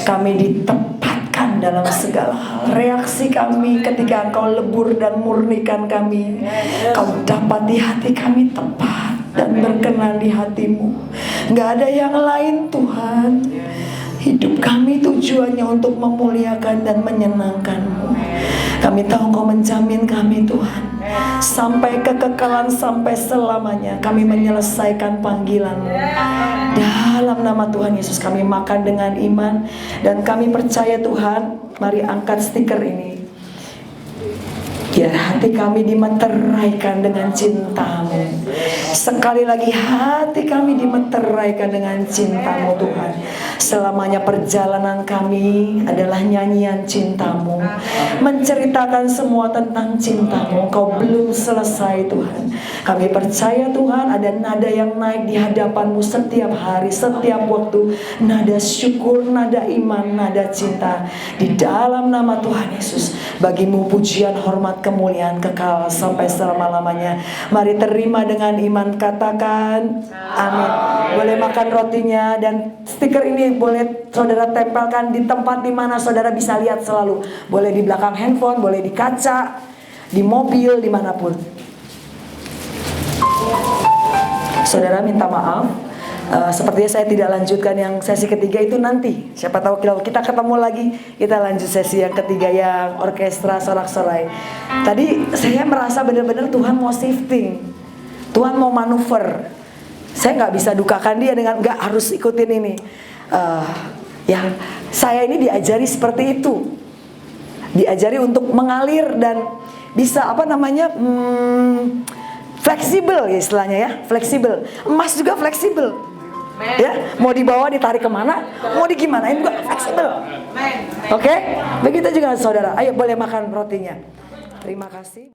S2: Kami ditempatkan dalam segala hal. Reaksi kami ketika Engkau lebur dan murnikan kami, Kau dapati hati kami tepat dan berkenan di hati-Mu. Gak ada yang lain Tuhan. Hidup kami tujuannya untuk memuliakan dan menyenangkan-Mu. Kami tahu Engkau menjamin kami Tuhan, sampai kekekalan, sampai selamanya kami menyelesaikan panggilan-Mu. Dalam nama Tuhan Yesus kami makan dengan iman, dan kami percaya Tuhan. Mari angkat stiker ini. Biar hati kami dimeteraikan dengan cinta-Mu. Sekali lagi, hati kami dimeteraikan dengan cinta-Mu Tuhan. Selamanya perjalanan kami adalah nyanyian cinta-Mu, menceritakan semua tentang cinta-Mu. Kau belum selesai Tuhan. Kami percaya Tuhan, ada nada yang naik di hadapan-Mu setiap hari, setiap waktu. Nada syukur, nada iman, nada cinta. Di dalam nama Tuhan Yesus, bagi-Mu pujian, hormat, kemuliaan kekal sampai selama-lamanya. Mari terima dengan iman, katakan amin. Boleh makan rotinya, dan stiker ini boleh saudara tempelkan di tempat di mana saudara bisa lihat selalu. Boleh di belakang handphone, boleh di kaca, di mobil, dimanapun. Saudara minta maaf, sepertinya saya tidak lanjutkan yang sesi ketiga itu nanti. Siapa tahu kalau kita ketemu lagi, kita lanjut sesi yang ketiga yang orkestra sorak-sorai. Tadi saya merasa benar-benar Tuhan mau shifting, Tuhan mau manuver. Saya nggak bisa dukakan dia dengan nggak harus ikutin ini. Yang saya ini diajari seperti itu, diajari untuk mengalir dan bisa fleksibel ya istilahnya ya, fleksibel. Emas juga fleksibel. Ya, mau dibawa ditarik kemana, mau digimanain juga fleksibel. Oke? Begitu juga saudara. Ayo boleh makan rotinya. Terima kasih.